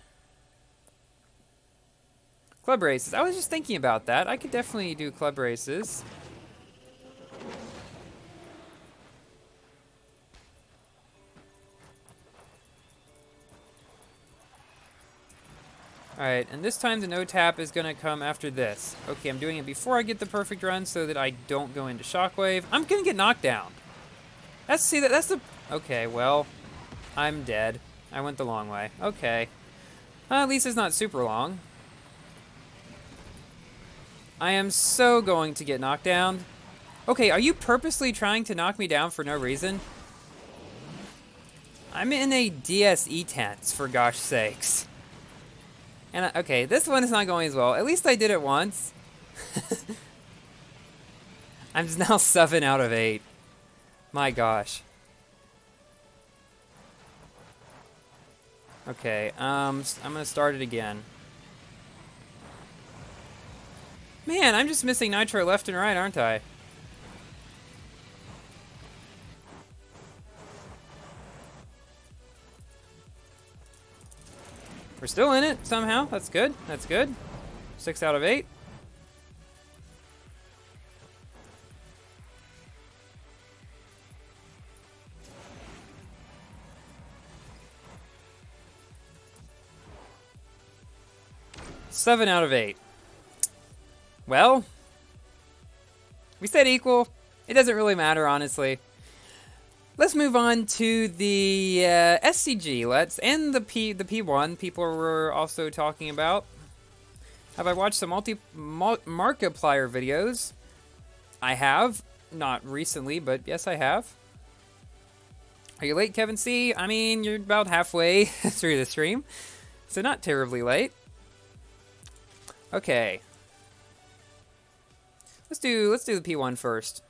Club races. I was just thinking about that. I could definitely do club races. Alright, and this time the no tap is gonna come after this. Okay, I'm doing it before I get the perfect run so that I don't go into shockwave. I'm gonna get knocked down. That's the... Okay, well, I'm dead. I went the long way. Okay. At least it's not super long. I am so going to get knocked down. Okay, are you purposely trying to knock me down for no reason? I'm in a DSE tense, for gosh sakes. And, okay, this one is not going as well. At least I did it once. I'm now 7 out of 8. My gosh. Okay, I'm gonna start it again. Man, I'm just missing nitro left and right, aren't I? We're still in it somehow. That's good. That's good. 6 out of 8. Seven out of 8. Well, we said equal. It doesn't really matter, honestly. Let's move on to the SCG. Let's end the P1. People were also talking about. Have I watched some Markiplier videos? I have. Not recently, but yes, I have. Are you late, Kevin C? I mean, you're about halfway through the stream, so not terribly late. Okay. Let's do the P1 first.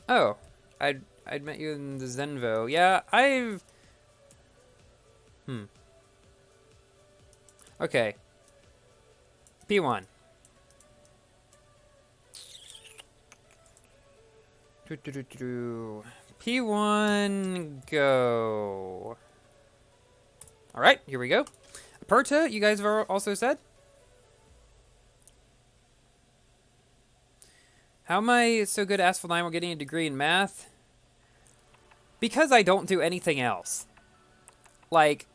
Oh, I'd met you in the Zenvo. Yeah, I've... Okay. P1. P1, go. All right, here we go. Aperta, you guys have also said. How am I so good at Asphalt 9 while getting a degree in math? Because I don't do anything else. Like,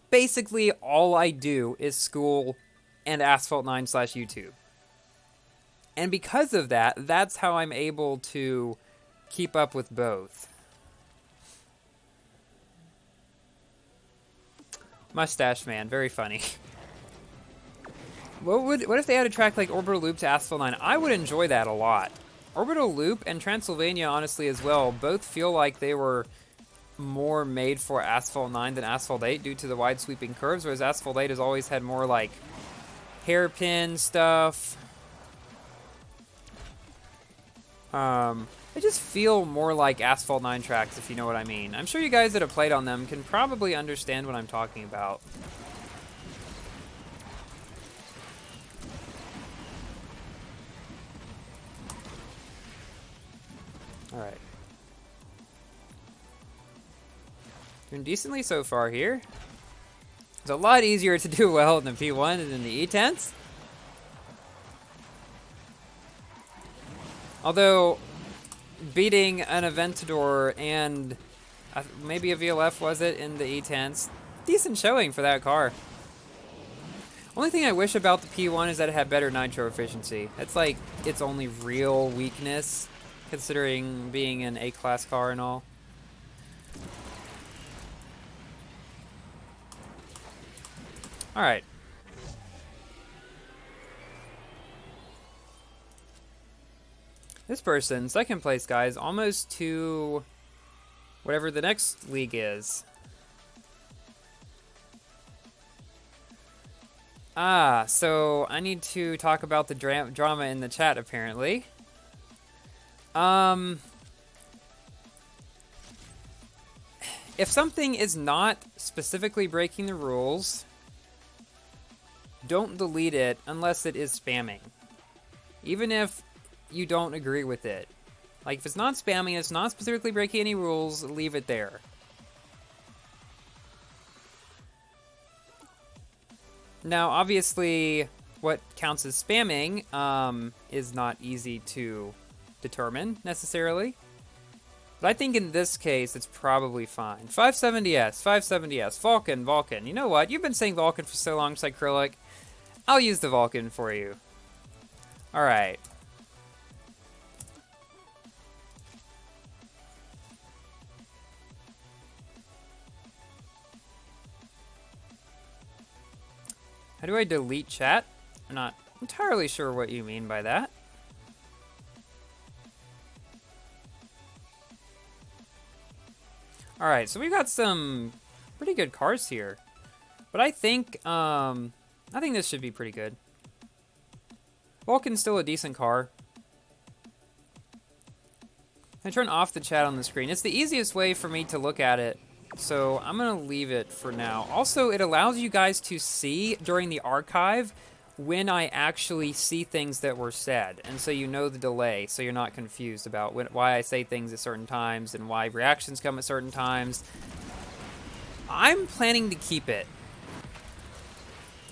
basically all I do is school and Asphalt 9 / YouTube. And because of that, that's how I'm able to keep up with both. Mustache Man, very funny. What if they had a track like Orbital Loop to Asphalt 9? I would enjoy that a lot. Orbital Loop and Transylvania, honestly, as well, both feel like they were more made for Asphalt 9 than Asphalt 8 due to the wide sweeping curves, whereas Asphalt 8 has always had more like hairpin stuff. They just feel more like Asphalt 9 tracks, if you know what I mean. I'm sure you guys that have played on them can probably understand what I'm talking about. Alright. Doing decently so far here. It's a lot easier to do well in the P1 than in the E10s. Although, beating an Aventador and maybe a VLF, was it, in the E10s? Decent showing for that car. Only thing I wish about the P1 is that it had better nitro efficiency. It's like its only real weakness, considering being an A-class car and all. Alright. This person, second place, guys, almost to whatever the next league is. So I need to talk about the drama in the chat, apparently. If something is not specifically breaking the rules, don't delete it unless it is spamming. Even if you don't agree with it. Like, if it's not spamming, it's not specifically breaking any rules, leave it there. Now, obviously, what counts as spamming is not easy to determine, necessarily. But I think in this case, it's probably fine. 570S, 570S, Vulcan. You know what? You've been saying Vulcan for so long, Cycrylic. I'll use the Vulcan for you. Alright. How do I delete chat? I'm not entirely sure what you mean by that. Alright, so we've got some pretty good cars here. But I think this should be pretty good. Vulcan's still a decent car. I turn off the chat on the screen. It's the easiest way for me to look at it, so I'm going to leave it for now. Also, it allows you guys to see during the archive when I actually see things that were said, and so you know the delay, so you're not confused about why I say things at certain times and why reactions come at certain times. I'm planning to keep it.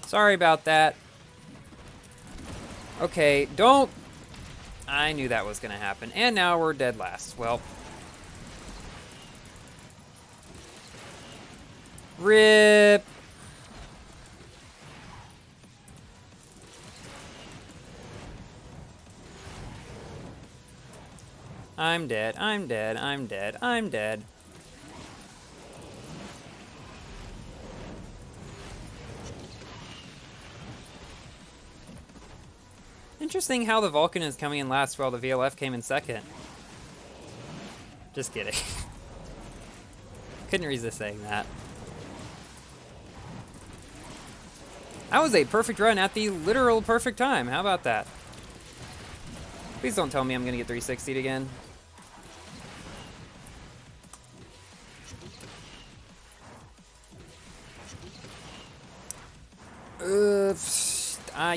Sorry about that. Okay, don't... I knew that was going to happen. And now we're dead last. Well. RIP. I'm dead. I'm dead. I'm dead. I'm dead. Interesting how the Vulcan is coming in last while the VLF came in second. Just kidding. Couldn't resist saying that. That was a perfect run at the literal perfect time. How about that? Please don't tell me I'm going to get 360'd again.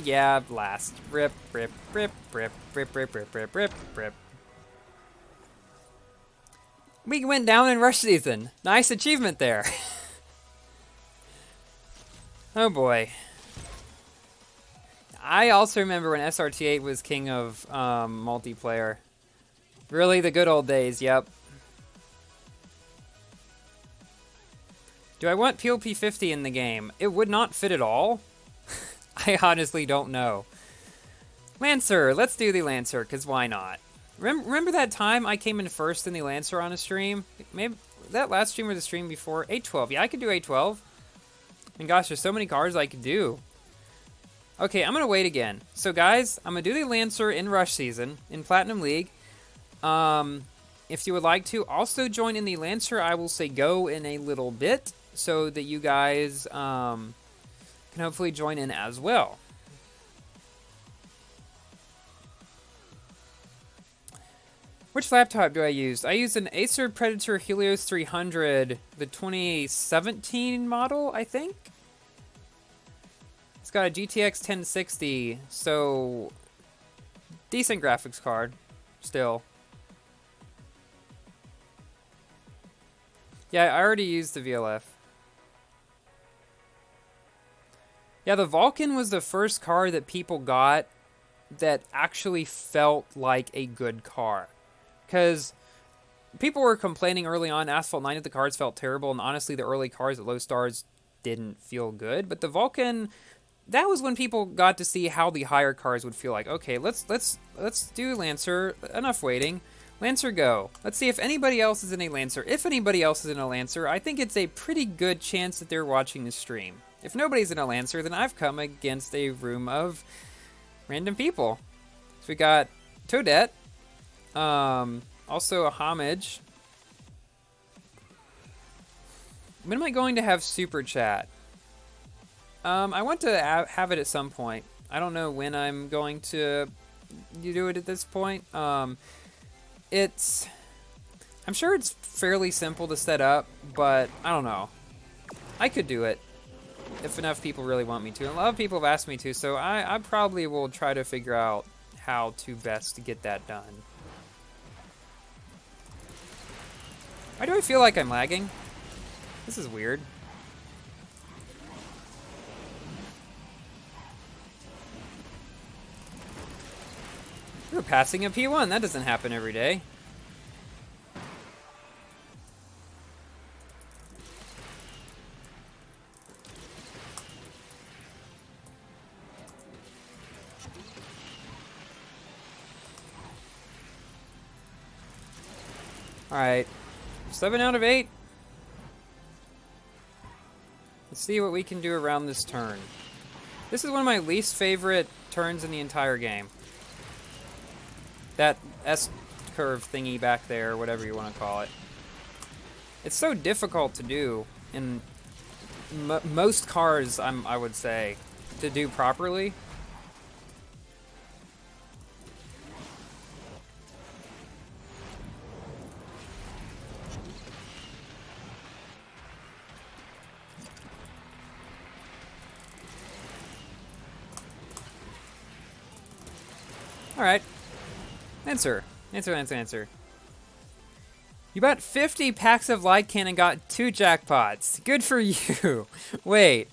Yeah, last. Rip, rip, rip, rip, rip, rip, rip, rip, rip, rip. We went down in rush season. Nice achievement there. Oh boy. I also remember when SRT8 was king of multiplayer. Really, the good old days, yep. Do I want PLP50 in the game? It would not fit at all. I honestly don't know. Lancer, let's do the Lancer, because why not? Remember that time I came in first in the Lancer on a stream? Maybe that last stream or the stream before? 812, yeah, I could do 812. And gosh, there's so many cars I could do. Okay, I'm gonna wait again. So guys, I'm gonna do the Lancer in Rush Season, in Platinum League. If you would like to also join in the Lancer, I will say go in a little bit, so that you guys can hopefully join in as well. Which laptop do I use? I use an Acer Predator Helios 300, the 2017 model, I think. It's got a GTX 1060, so decent graphics card, still. Yeah, I already used the VLF. Yeah, the Vulcan was the first car that people got that actually felt like a good car. Because people were complaining early on, Asphalt 9 of the cars felt terrible, and honestly the early cars at low stars didn't feel good. But the Vulcan, that was when people got to see how the higher cars would feel like. Okay, let's do Lancer. Enough waiting. Lancer, go. Let's see if anybody else is in a Lancer. If anybody else is in a Lancer, I think it's a pretty good chance that they're watching the stream. If nobody's in a Lancer, then I've come against a room of random people. So we got Toadette. Also a Homage. When am I going to have Super Chat? I want to have it at some point. I don't know when I'm going to do it at this point. I'm sure it's fairly simple to set up, but I don't know. I could do it if enough people really want me to. And a lot of people have asked me to, so I probably will try to figure out how to best to get that done. Why do I feel like I'm lagging? This is weird. We're passing a P1. That doesn't happen every day. Alright. 7 out of 8. Let's see what we can do around this turn. This is one of my least favorite turns in the entire game. That S-curve thingy back there, whatever you want to call it. It's so difficult to do in most cars, I would say, to do properly. Alright. Answer. You bought 50 packs of Lycan and got 2 jackpots. Good for you. Wait.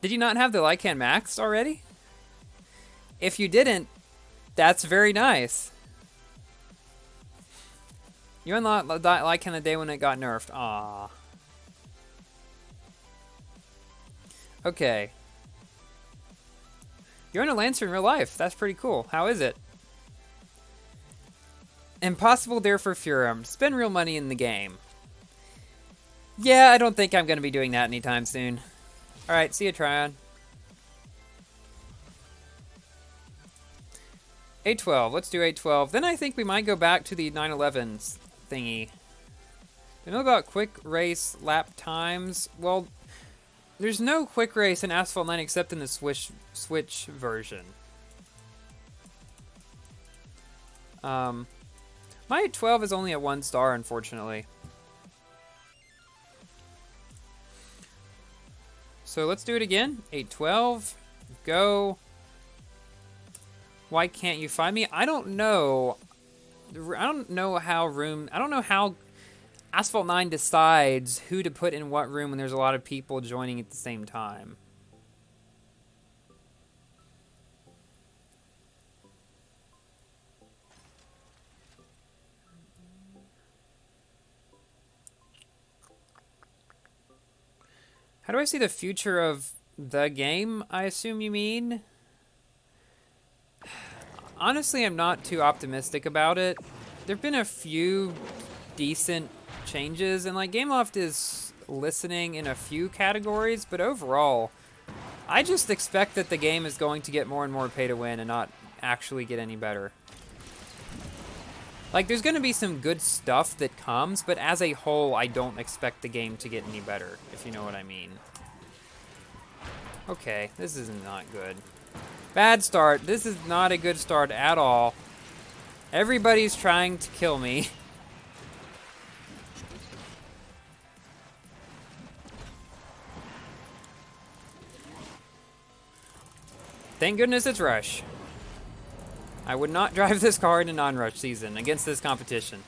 Did you not have the Lycan maxed already? If you didn't, that's very nice. You unlocked Lycan the day when it got nerfed. Aww. Okay. You're in a Lancer in real life. That's pretty cool. How is it? Impossible there for Furum. Spend real money in the game. Yeah, I don't think I'm going to be doing that anytime soon. Alright, see you, Tryon. 812. Let's do 812. Then I think we might go back to the 911s thingy. You know about quick race lap times? Well, there's no quick race in Asphalt 9 except in the Switch version. My 812 is only at 1 star, unfortunately. So let's do it again. 812. Go. Why can't you find me? I don't know. I don't know how Asphalt 9 decides who to put in what room when there's a lot of people joining at the same time. How do I see the future of the game, I assume you mean? Honestly, I'm not too optimistic about it. There've been a few decent changes, and like Gameloft is listening in a few categories, but overall, I just expect that the game is going to get more and more pay to win and not actually get any better. Like, there's going to be some good stuff that comes, but as a whole, I don't expect the game to get any better, if you know what I mean. Okay, this is not good. Bad start. This is not a good start at all. Everybody's trying to kill me. Thank goodness it's Rush. I would not drive this car in a non-Rush season against this competition.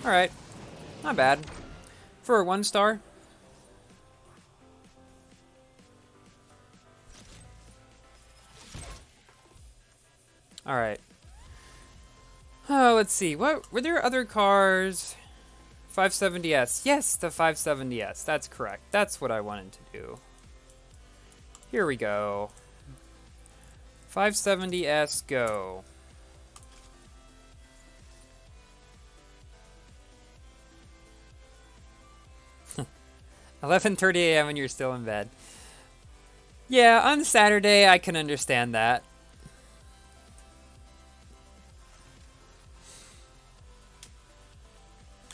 Alright. Not bad. For a 1 star. Alright. Oh, let's see. What were there other cars? 570S. Yes, the 570S. That's correct. That's what I wanted to do. Here we go. 570S, go. 11:30 a.m. and you're still in bed. Yeah, on Saturday, I can understand that.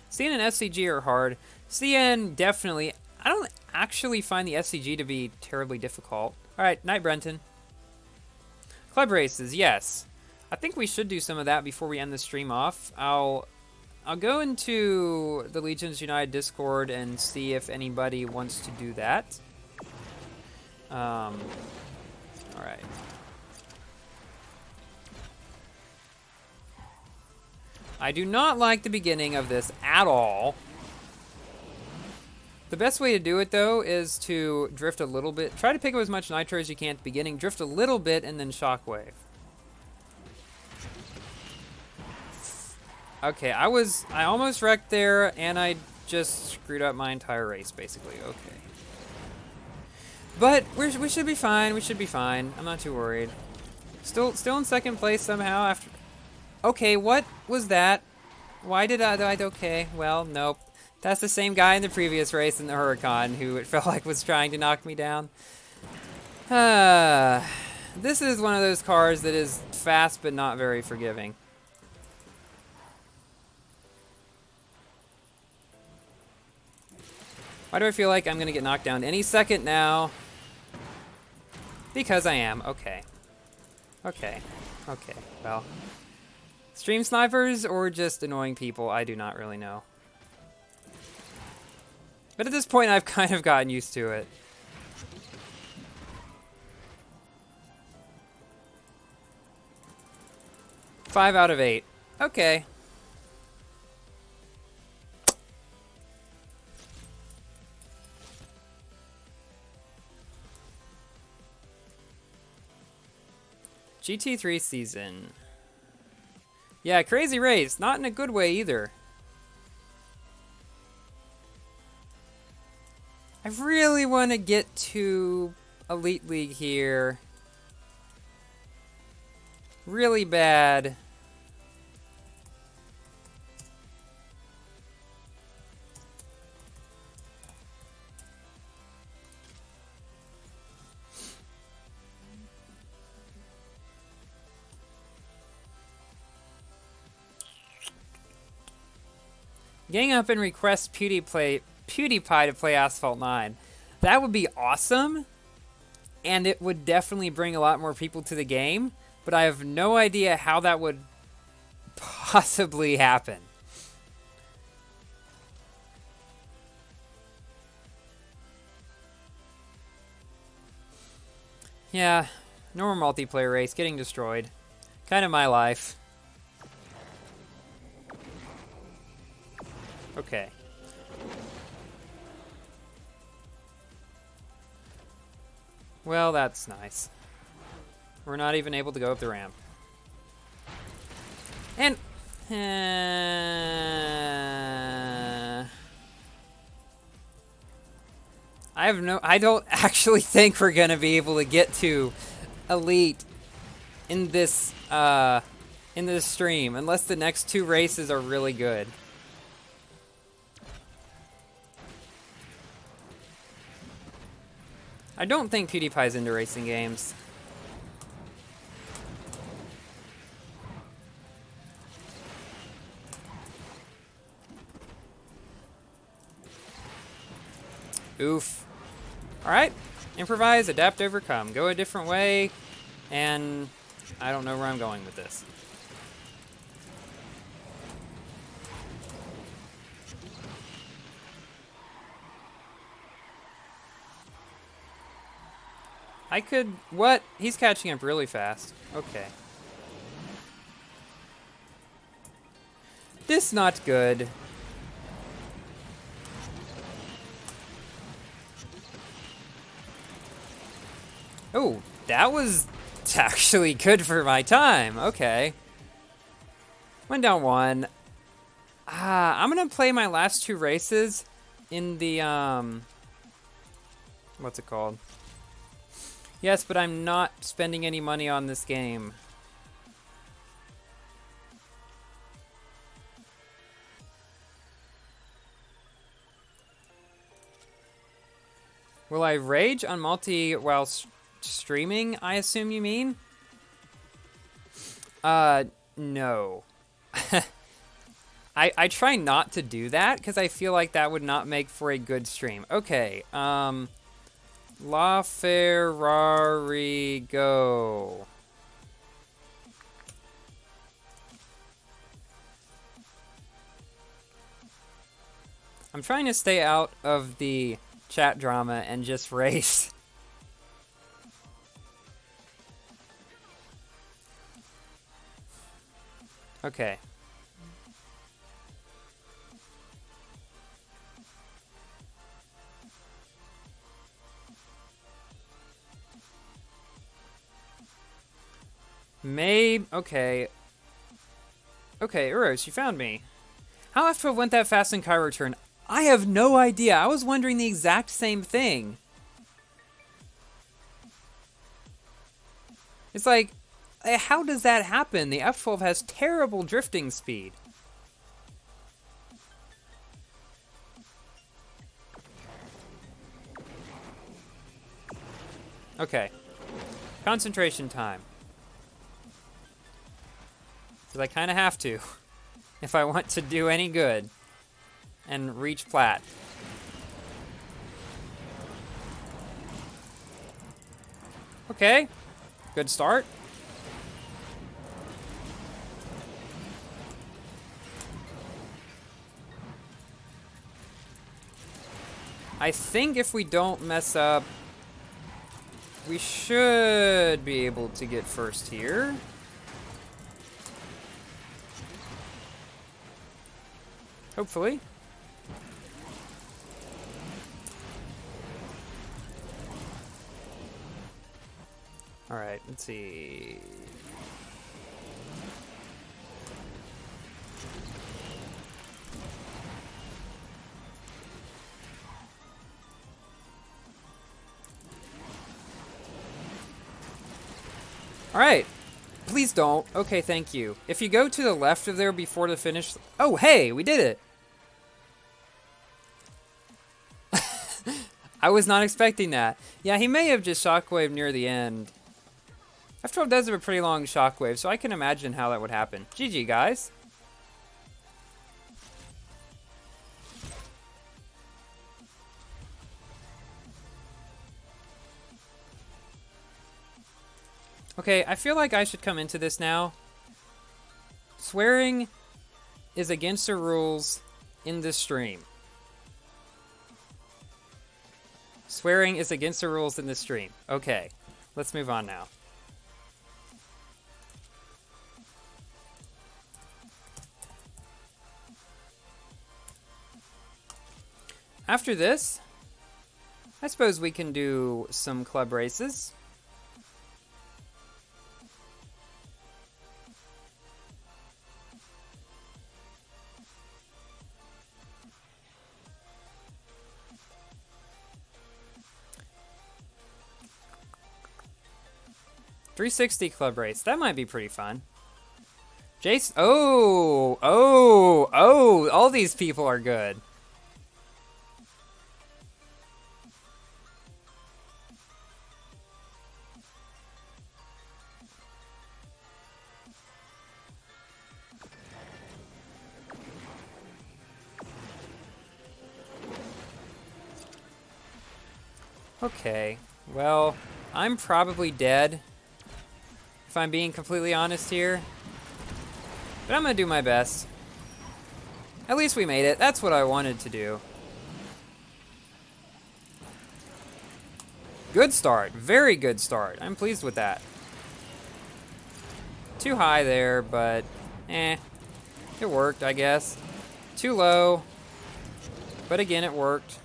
CN and SCG are hard. CN, definitely. I don't actually find the SCG to be terribly difficult. Alright, night, Brenton. Club races, yes. I think we should do some of that before we end the stream off. I'll go into the Legions United Discord and see if anybody wants to do that. Alright. I do not like the beginning of this at all. The best way to do it, though, is to drift a little bit. Try to pick up as much nitro as you can at the beginning. Drift a little bit, and then shockwave. Okay, I almost wrecked there, and I just screwed up my entire race, basically. Okay. But we should be fine. We should be fine. I'm not too worried. Still in second place somehow after... Okay, what was that? Why did I... Okay, well, nope. That's the same guy in the previous race in the Huracan who it felt like was trying to knock me down. This is one of those cars that is fast but not very forgiving. Why do I feel like I'm going to get knocked down any second now? Because I am. Okay. Okay. Okay. Well. Stream snipers or just annoying people? I do not really know. But at this point, I've kind of gotten used to it. Five out of 8. Okay. GT3 season. Yeah, crazy race. Not in a good way either. I really want to get to Elite League here. Really bad. Gang up and request PewDiePie to play Asphalt 9. That would be awesome and it would definitely bring a lot more people to the game, but I have no idea how that would possibly happen. Yeah, normal multiplayer race, getting destroyed. Kind of my life. Okay. Well, that's nice. We're not even able to go up the ramp. And... I don't actually think we're gonna be able to get to Elite in this stream unless the next 2 races are really good. I don't think PewDiePie's into racing games. Oof. Alright. Improvise, adapt, overcome. Go a different way, and I don't know where I'm going with this. I could... What? He's catching up really fast. Okay. This not good. Oh, that was actually good for my time. Okay. Went down 1. I'm gonna play my last 2 races in the, what's it called? Yes, but I'm not spending any money on this game. Will I rage on multi while streaming, I assume you mean? No. I try not to do that, because I feel like that would not make for a good stream. Okay, La Ferrari, go. I'm trying to stay out of the chat drama and just race. Okay. Maybe... Okay. Okay, Uros, you found me. How F12 went that fast in Cairo turn? I have no idea. I was wondering the exact same thing. It's like, how does that happen? The F12 has terrible drifting speed. Okay. Concentration time. Because I kind of have to. If I want to do any good. And reach plat. Okay. Good start. I think if we don't mess up, we should be able to get first here. Hopefully. All right, let's see. All right. Please don't. Okay, thank you. If you go to the left of there before the finish... Oh, hey, we did it. I was not expecting that. Yeah, he may have just shockwave near the end. F12 does have a pretty long shockwave, so I can imagine how that would happen. GG, guys. Okay, I feel like I should come into this now. Swearing is against the rules in this stream. Swearing is against the rules in this stream. Okay, let's move on now. After this, I suppose we can do some club races. .360 club race. That might be pretty fun. Jace. Oh! All these people are good. Okay. Well, I'm probably dead. If I'm being completely honest here. But I'm gonna do my best. At least we made it. That's what I wanted to do. Good start. Very good start. I'm pleased with that. Too high there, but it worked, I guess. Too low. But again, it worked.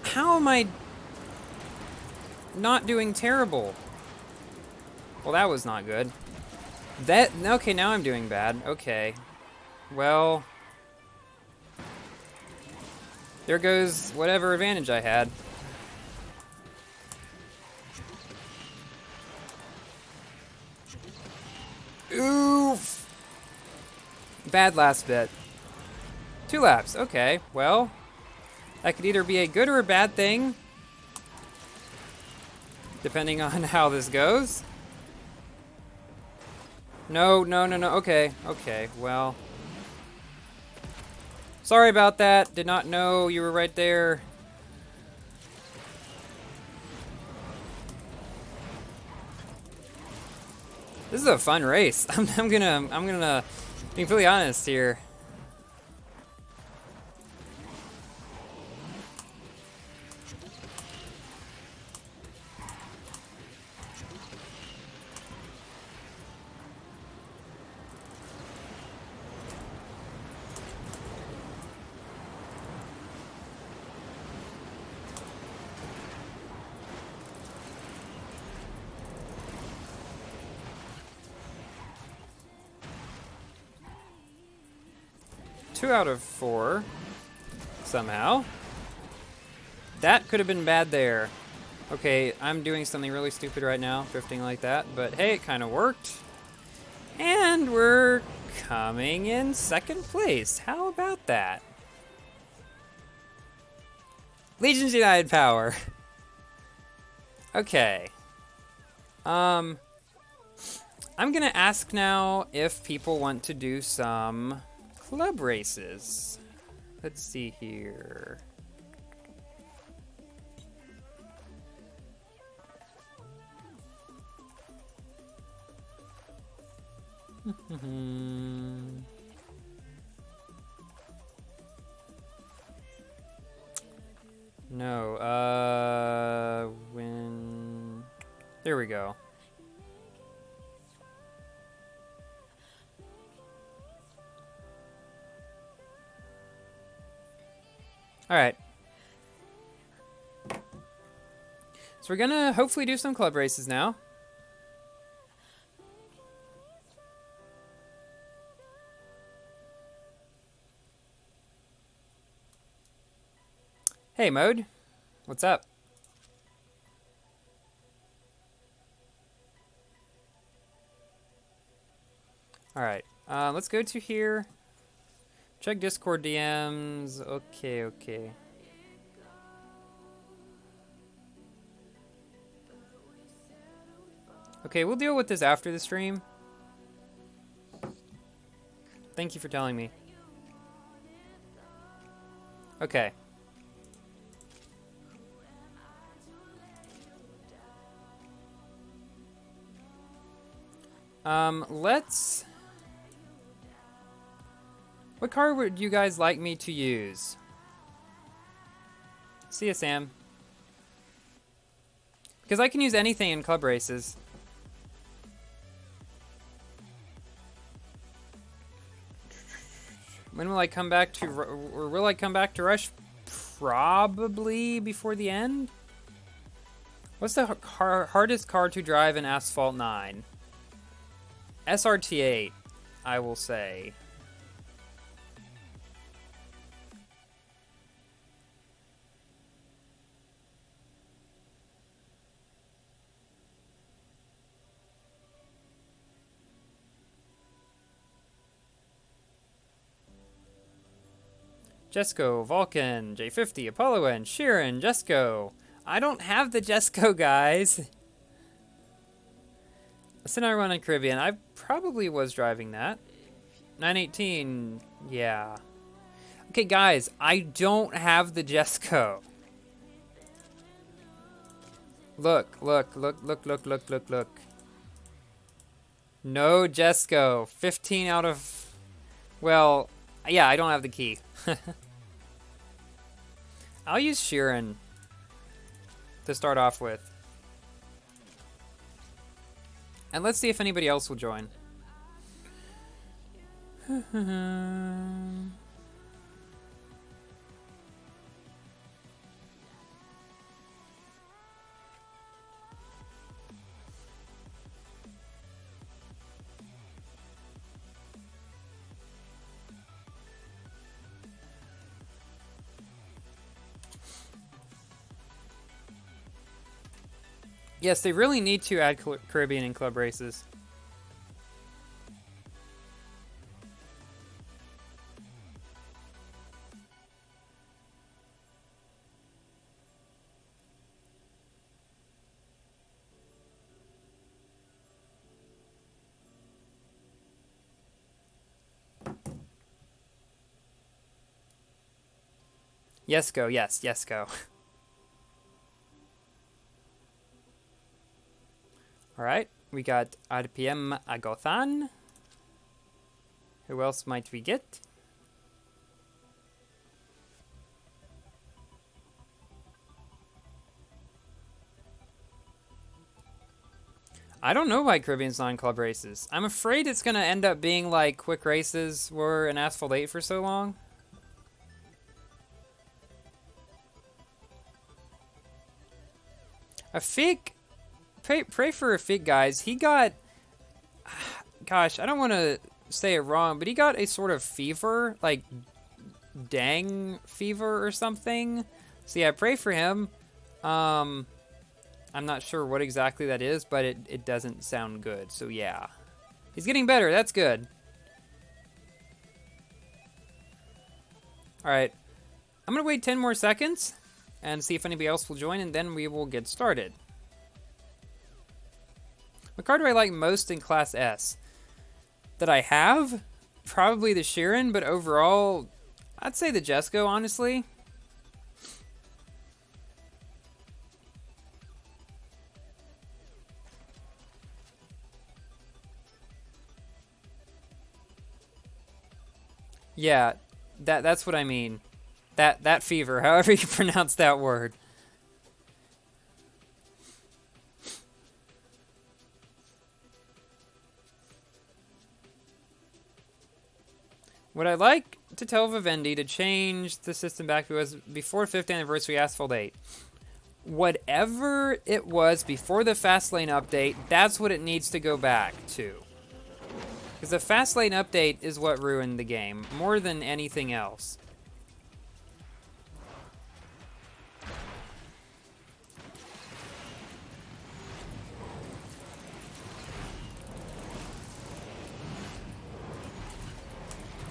How am I not doing terrible? Well, that was not good. Okay, now I'm doing bad. Okay. Well, there goes whatever advantage I had. Oof. Bad last bit. 2 laps. Okay, well, that could either be a good or a bad thing, depending on how this goes. No. Okay, well. Sorry about that. Did not know you were right there. This is a fun race. I'm gonna be completely honest here. Two out of 4, somehow. That could have been bad there. Okay, I'm doing something really stupid right now, drifting like that, but hey, it kind of worked. And we're coming in 2nd place. How about that? Legion's United Power. Okay. I'm gonna ask now if people want to do some club races. Let's see here. No, when... There we go. Alright. So we're gonna hopefully do some club races now. Hey, Mode. What's up? Alright. Let's go to here. Check Discord DMs. Okay. Okay, we'll deal with this after the stream. Thank you for telling me. Okay. Let's... What car would you guys like me to use? See ya, Sam. Because I can use anything in club races. When will I come back to... Or will I come back to Rush? Probably before the end? What's the hardest car to drive in Asphalt 9? SRT8, I will say. Jesco, Vulcan, J50, Apollo N, Sheeran, Jesco. I don't have the Jesco, guys. Sinai Run in Caribbean. I probably was driving that. 918, yeah. Okay, guys, I don't have the Jesco. Look. No Jesco. 15 out of... Well, yeah, I don't have the key. I'll use Sheeran to start off with. And let's see if anybody else will join. Yes, they really need to add Caribbean in club races. Yes, go. Yes, go. Alright, we got RPM Agothan. Who else might we get? I don't know why Caribbean's not in club races. I'm afraid it's going to end up being like quick races were in Asphalt 8 for so long. A Fig... Pray for a Fig, guys. He got... Gosh, I don't want to say it wrong, but he got a sort of fever. Like, dang fever or something. So yeah, pray for him. I'm not sure what exactly that is, but it doesn't sound good. So yeah. He's getting better. That's good. Alright. I'm going to wait 10 more seconds and see if anybody else will join, and then we will get started. What car do I like most in Class S? That I have? Probably the Sheeran, but overall, I'd say the Jesco, honestly. Yeah, that's what I mean. That fever, however you pronounce that word. What I'd like to tell Vivendi to change the system back was before 5th anniversary Asphalt 8. Whatever it was before the Fastlane update, that's what it needs to go back to. Because the Fastlane update is what ruined the game, more than anything else.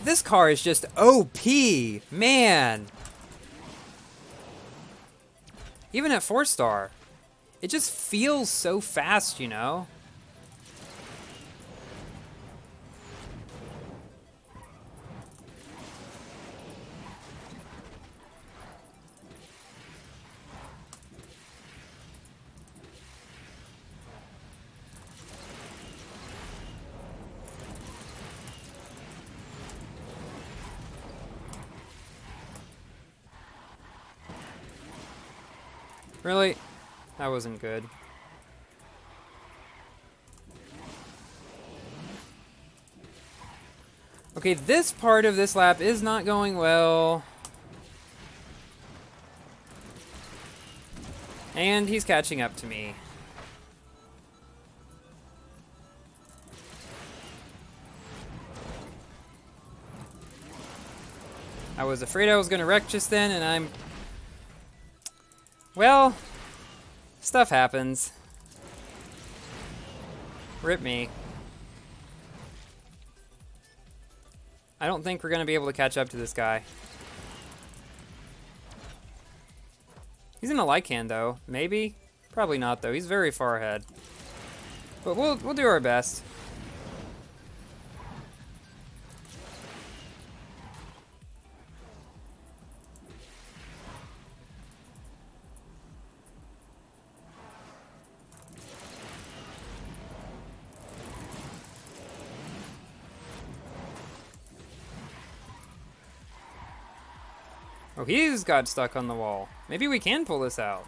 This car is just OP, man. Even at 4-star, it just feels so fast, you know? Really? That wasn't good. Okay, this part of this lap is not going well. And he's catching up to me. I was afraid I was going to wreck just then, and I'm... Well, stuff happens. Rip me. I don't think we're going to be able to catch up to this guy. He's in a Lycan, though. Maybe? Probably not, though. He's very far ahead. But we'll do our best. Oh, he's got stuck on the wall. Maybe we can pull this out.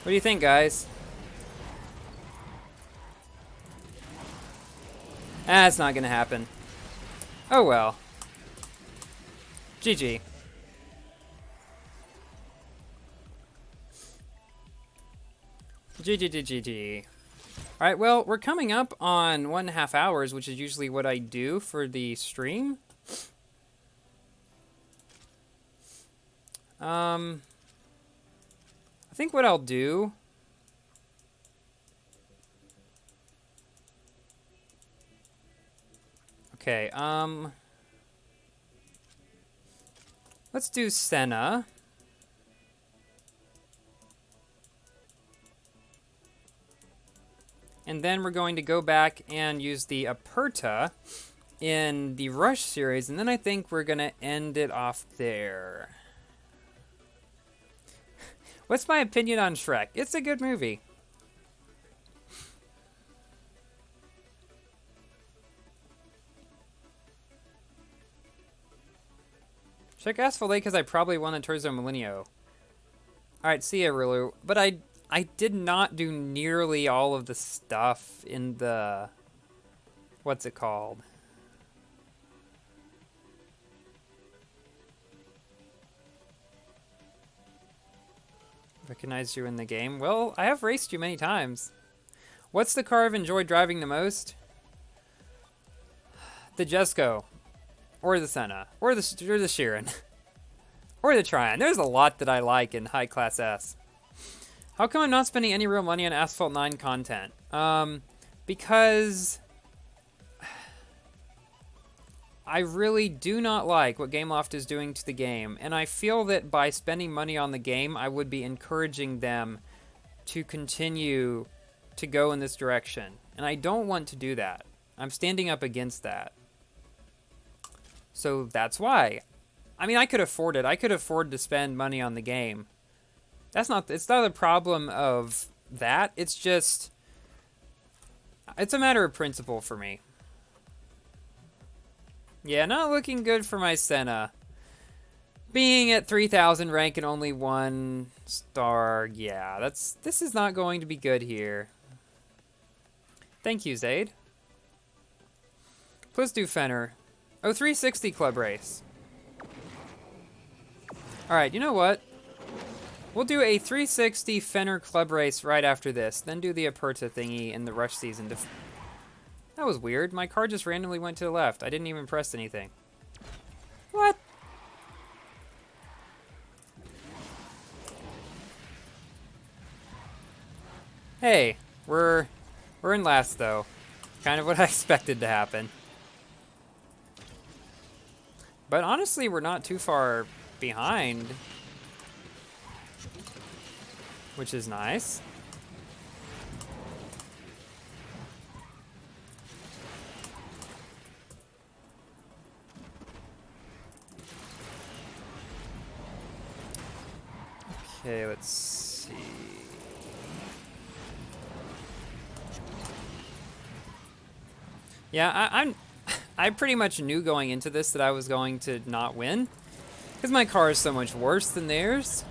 What do you think, guys? Ah, it's not gonna happen. Oh well. GG. GG. Alright, well, we're coming up on 1.5 hours, which is usually what I do for the stream. I think what I'll do... Okay, let's do Senna. And then we're going to go back and use the Aperta in the Rush series, and then I think we're going to end it off there. What's my opinion on Shrek? It's a good movie. Check Asphalt because I probably won the Torzo Millenio. Alright, see ya, Rulu. But I did not do nearly all of the stuff in the... What's it called? Recognized you in the game. Well, I have raced you many times. What's the car I've enjoyed driving the most? The Jesco. Or the Senna. Or the Sheeran. Or the Tryon. There's a lot that I like in High Class S. How come I'm not spending any real money on Asphalt 9 content? Because I really do not like what Gameloft is doing to the game, and I feel that by spending money on the game, I would be encouraging them to continue to go in this direction. And I don't want to do that. I'm standing up against that. So that's why. I mean, I could afford it. I could afford to spend money on the game. It's not a problem of that. It's just, it's a matter of principle for me. Yeah, not looking good for my Senna. Being at 3,000 rank and only 1 star, yeah, this is not going to be good here. Thank you, Zaid. Let's do Fenner. Oh, 360 club race. Alright, you know what? We'll do a 360 Fenner club race right after this, then do the Aperta thingy in the Rush season. That was weird. My car just randomly went to the left. I didn't even press anything. What? Hey, we're in last though. Kind of what I expected to happen. But honestly, we're not too far behind. Which is nice. Okay, let's see. Yeah, I pretty much knew going into this that I was going to not win, because my car is so much worse than theirs.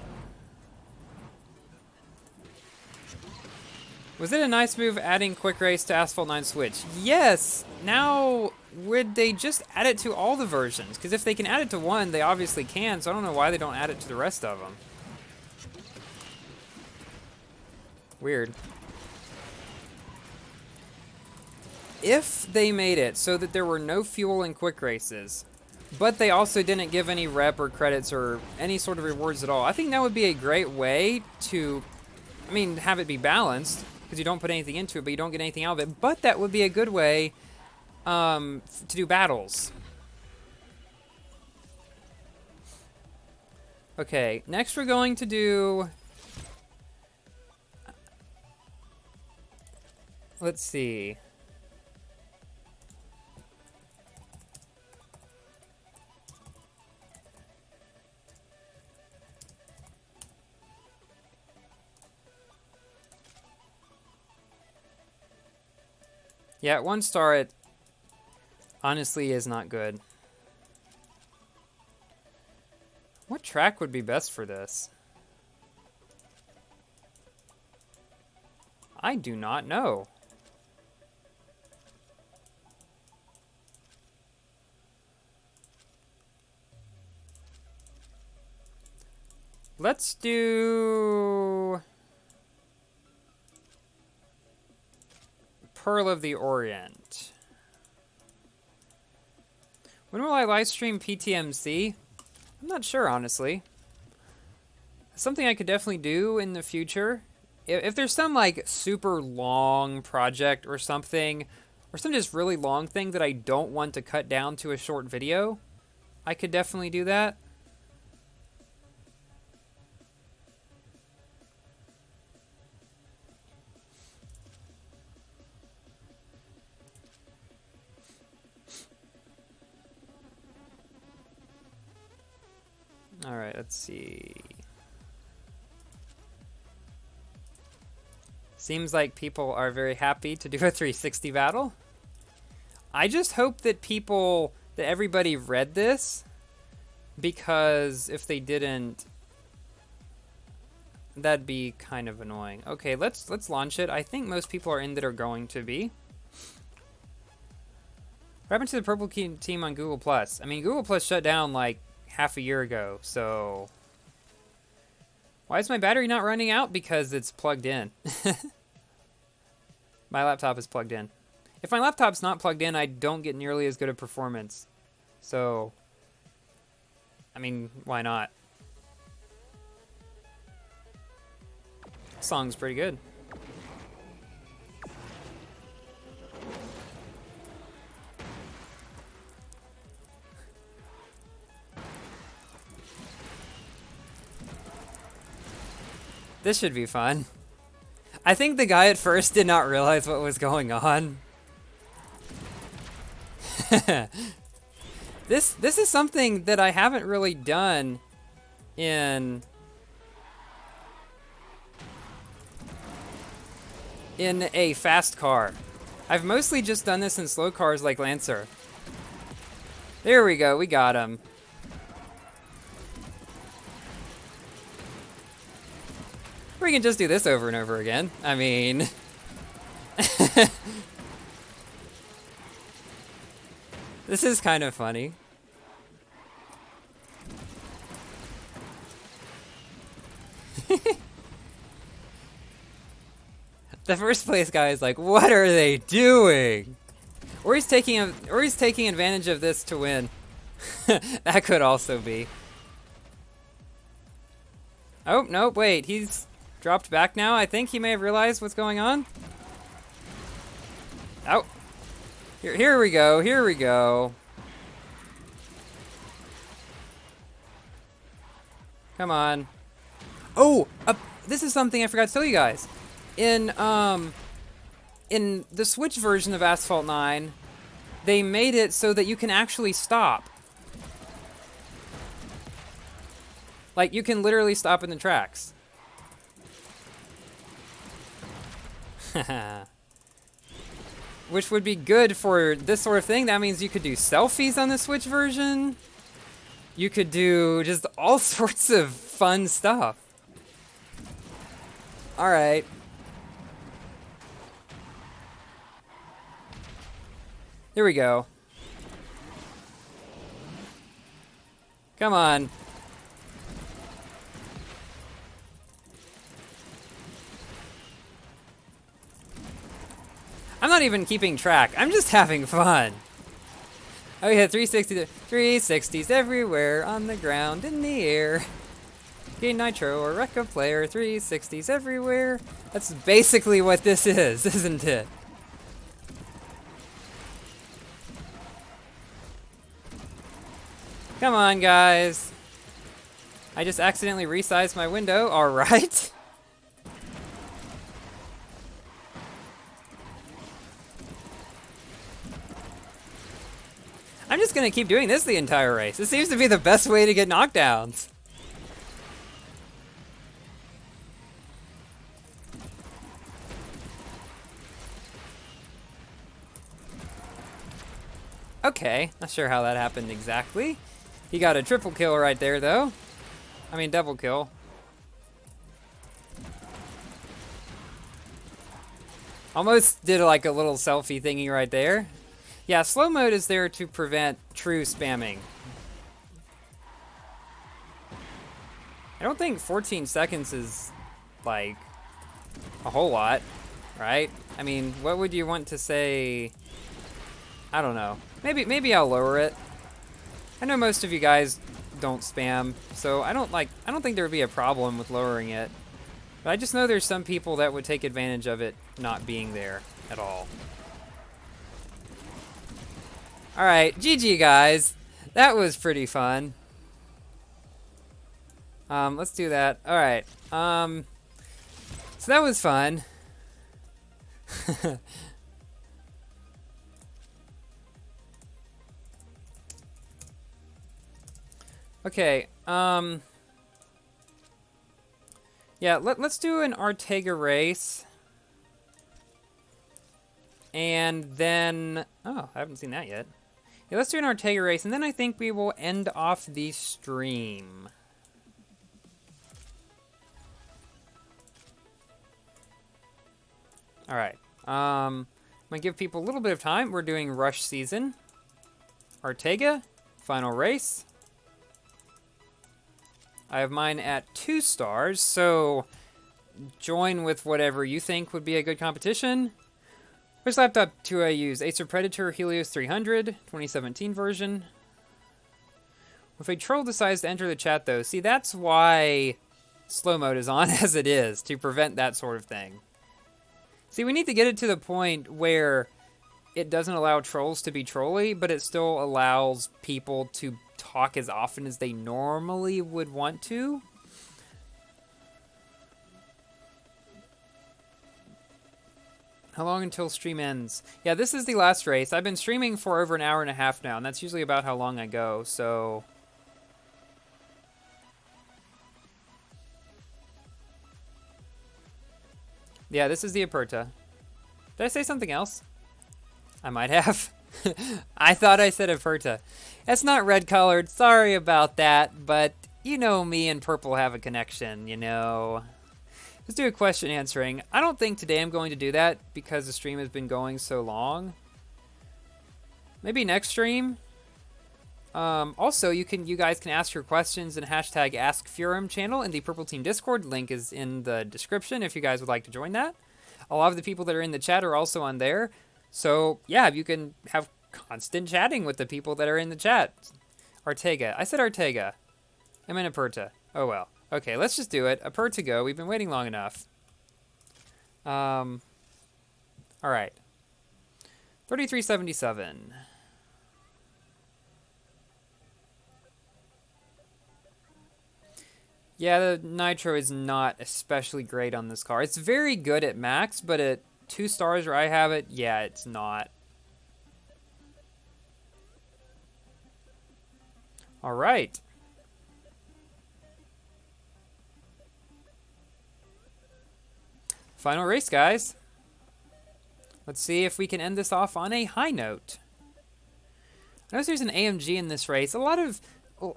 Was it a nice move adding Quick Race to Asphalt 9 Switch? Yes! Now, would they just add it to all the versions? Because if they can add it to one, they obviously can, so I don't know why they don't add it to the rest of them. Weird. If they made it so that there were no fuel in Quick Races, but they also didn't give any rep or credits or any sort of rewards at all, I think that would be a great way to, I mean, have it be balanced, because you don't put anything into it, but you don't get anything out of it. But that would be a good way to do battles. Okay, next we're going to do... Let's see. Yeah, 1 star, it honestly is not good. What track would be best for this? I do not know. Let's do... Pearl of the Orient. When will I live stream PTMC? I'm not sure, honestly. Something I could definitely do in the future. If there's some, like, super long project or something, or some just really long thing that I don't want to cut down to a short video, I could definitely do that. Alright, let's see. Seems like people are very happy to do a 360 battle. I just hope that that everybody read this, because if they didn't, that'd be kind of annoying. Okay, let's launch it. I think most people are in that are going to be. What happened to the purple team on Google Plus? I mean, Google Plus shut down like half a year ago, so why is my battery not running out? Because it's plugged in. My laptop is plugged in. If my laptop's not plugged in, I don't get nearly as good a performance. So, I mean, why not? Song's pretty good. This should be fun. I think the guy at first did not realize what was going on. This is something that I haven't really done in a fast car. I've mostly just done this in slow cars like Lancer. There we go, we got him. We can just do this over and over again. I mean... This is kind of funny. The first place guy is like, what are they doing? Or he's taking advantage of this to win. That could also be. Oh, no, wait, he's dropped back now. I think he may have realized what's going on. Oh. Here we go, here we go. Come on. Oh, this is something I forgot to tell you guys. In the Switch version of Asphalt 9, they made it so that you can actually stop. Like, you can literally stop in the tracks. which would be good for this sort of thing. That means you could do selfies on the Switch version. You could do just all sorts of fun stuff. All right. Here we go. Come on. I'm not even keeping track. I'm just having fun. Oh yeah, 360s everywhere, on the ground, in the air. Gain Nitro or wreck a player, 360s everywhere. That's basically what this is, isn't it? Come on, guys. I just accidentally resized my window, alright. I'm just gonna keep doing this the entire race. This seems to be the best way to get knockdowns. Okay, not sure how that happened exactly. He got a triple kill right there, though. I mean, double kill. Almost did like a little selfie thingy right there. Yeah, slow mode is there to prevent true spamming. I don't think 14 seconds is, like, a whole lot, right? I mean, what would you want to say? I don't know. Maybe I'll lower it. I know most of you guys don't spam, so I don't think there would be a problem with lowering it. But I just know there's some people that would take advantage of it not being there at all. Alright, GG guys. That was pretty fun. Let's do that. Alright. So that was fun. Okay, yeah, let's do an Ortega race. And then, oh, I haven't seen that yet. Yeah, let's do an Ortega race, and then I think we will end off the stream. Alright, I'm gonna give people a little bit of time. We're doing Rush Season. Ortega, final race. I have mine at 2 stars, so join with whatever you think would be a good competition. Which laptop do I use? Acer Predator Helios 300, 2017 version. If a troll decides to enter the chat, though, see, that's why slow mode is on as it is, to prevent that sort of thing. See, we need to get it to the point where it doesn't allow trolls to be trolly, but it still allows people to talk as often as they normally would want to. How long until stream ends? Yeah, this is the last race. I've been streaming for over an hour and a half now, and that's usually about how long I go, so... Yeah, this is the Aperta. Did I say something else? I might have. I thought I said Aperta. It's not red colored, sorry about that, but you know me and purple have a connection, you know. Let's do a question answering. I don't think today I'm going to do that because the stream has been going so long. Maybe next stream. Also, you guys can ask your questions in hashtag AskFurum channel in the Purple Team Discord. Link is in the description if you guys would like to join that. A lot of the people that are in the chat are also on there. So, yeah, you can have constant chatting with the people that are in the chat. Ortega. I said Ortega. I'm in Aperta. Oh, well. Okay, let's just do it. Aperta go. We've been waiting long enough. All right. 3377. Yeah, the Nitro is not especially great on this car. It's very good at max, but at 2 stars where I have it, yeah, it's not. All right. Final race, guys. Let's see if we can end this off on a high note. I notice there's an AMG in this race.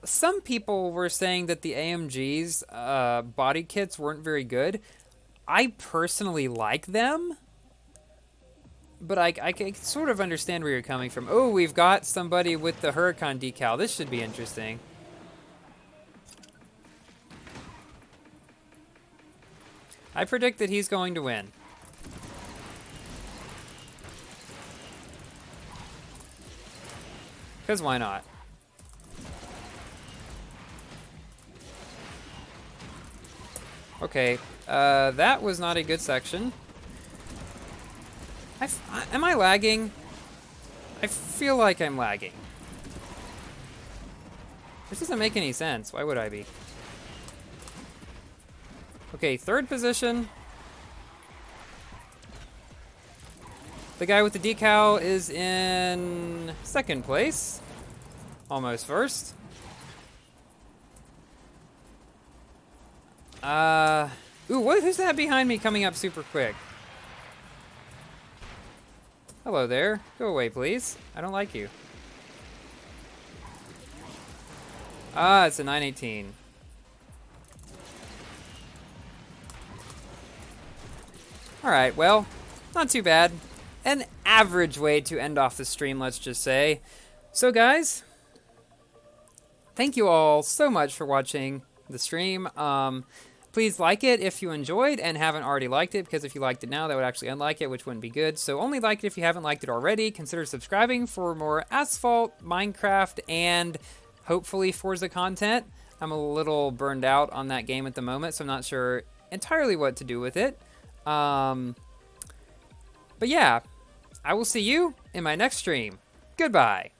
Some people were saying that the AMG's body kits weren't very good. I personally like them, but I can sort of understand where you're coming from. Oh, we've got somebody with the Huracan decal. This should be interesting. I predict that he's going to win. Because why not? Okay, that was not a good section. Am I lagging? I feel like I'm lagging. This doesn't make any sense. Why would I be? Okay, third position. The guy with the decal is in second place. Almost first. Who's that behind me coming up super quick? Hello there. Go away, please. I don't like you. It's a 918. Alright, well, not too bad. An average way to end off the stream, let's just say. So guys, thank you all so much for watching the stream. Please like it if you enjoyed and haven't already liked it, because if you liked it now, that would actually unlike it, which wouldn't be good. So only like it if you haven't liked it already. Consider subscribing for more Asphalt, Minecraft, and hopefully Forza content. I'm a little burned out on that game at the moment, so I'm not sure entirely what to do with it. But yeah, I will see you in my next stream. Goodbye.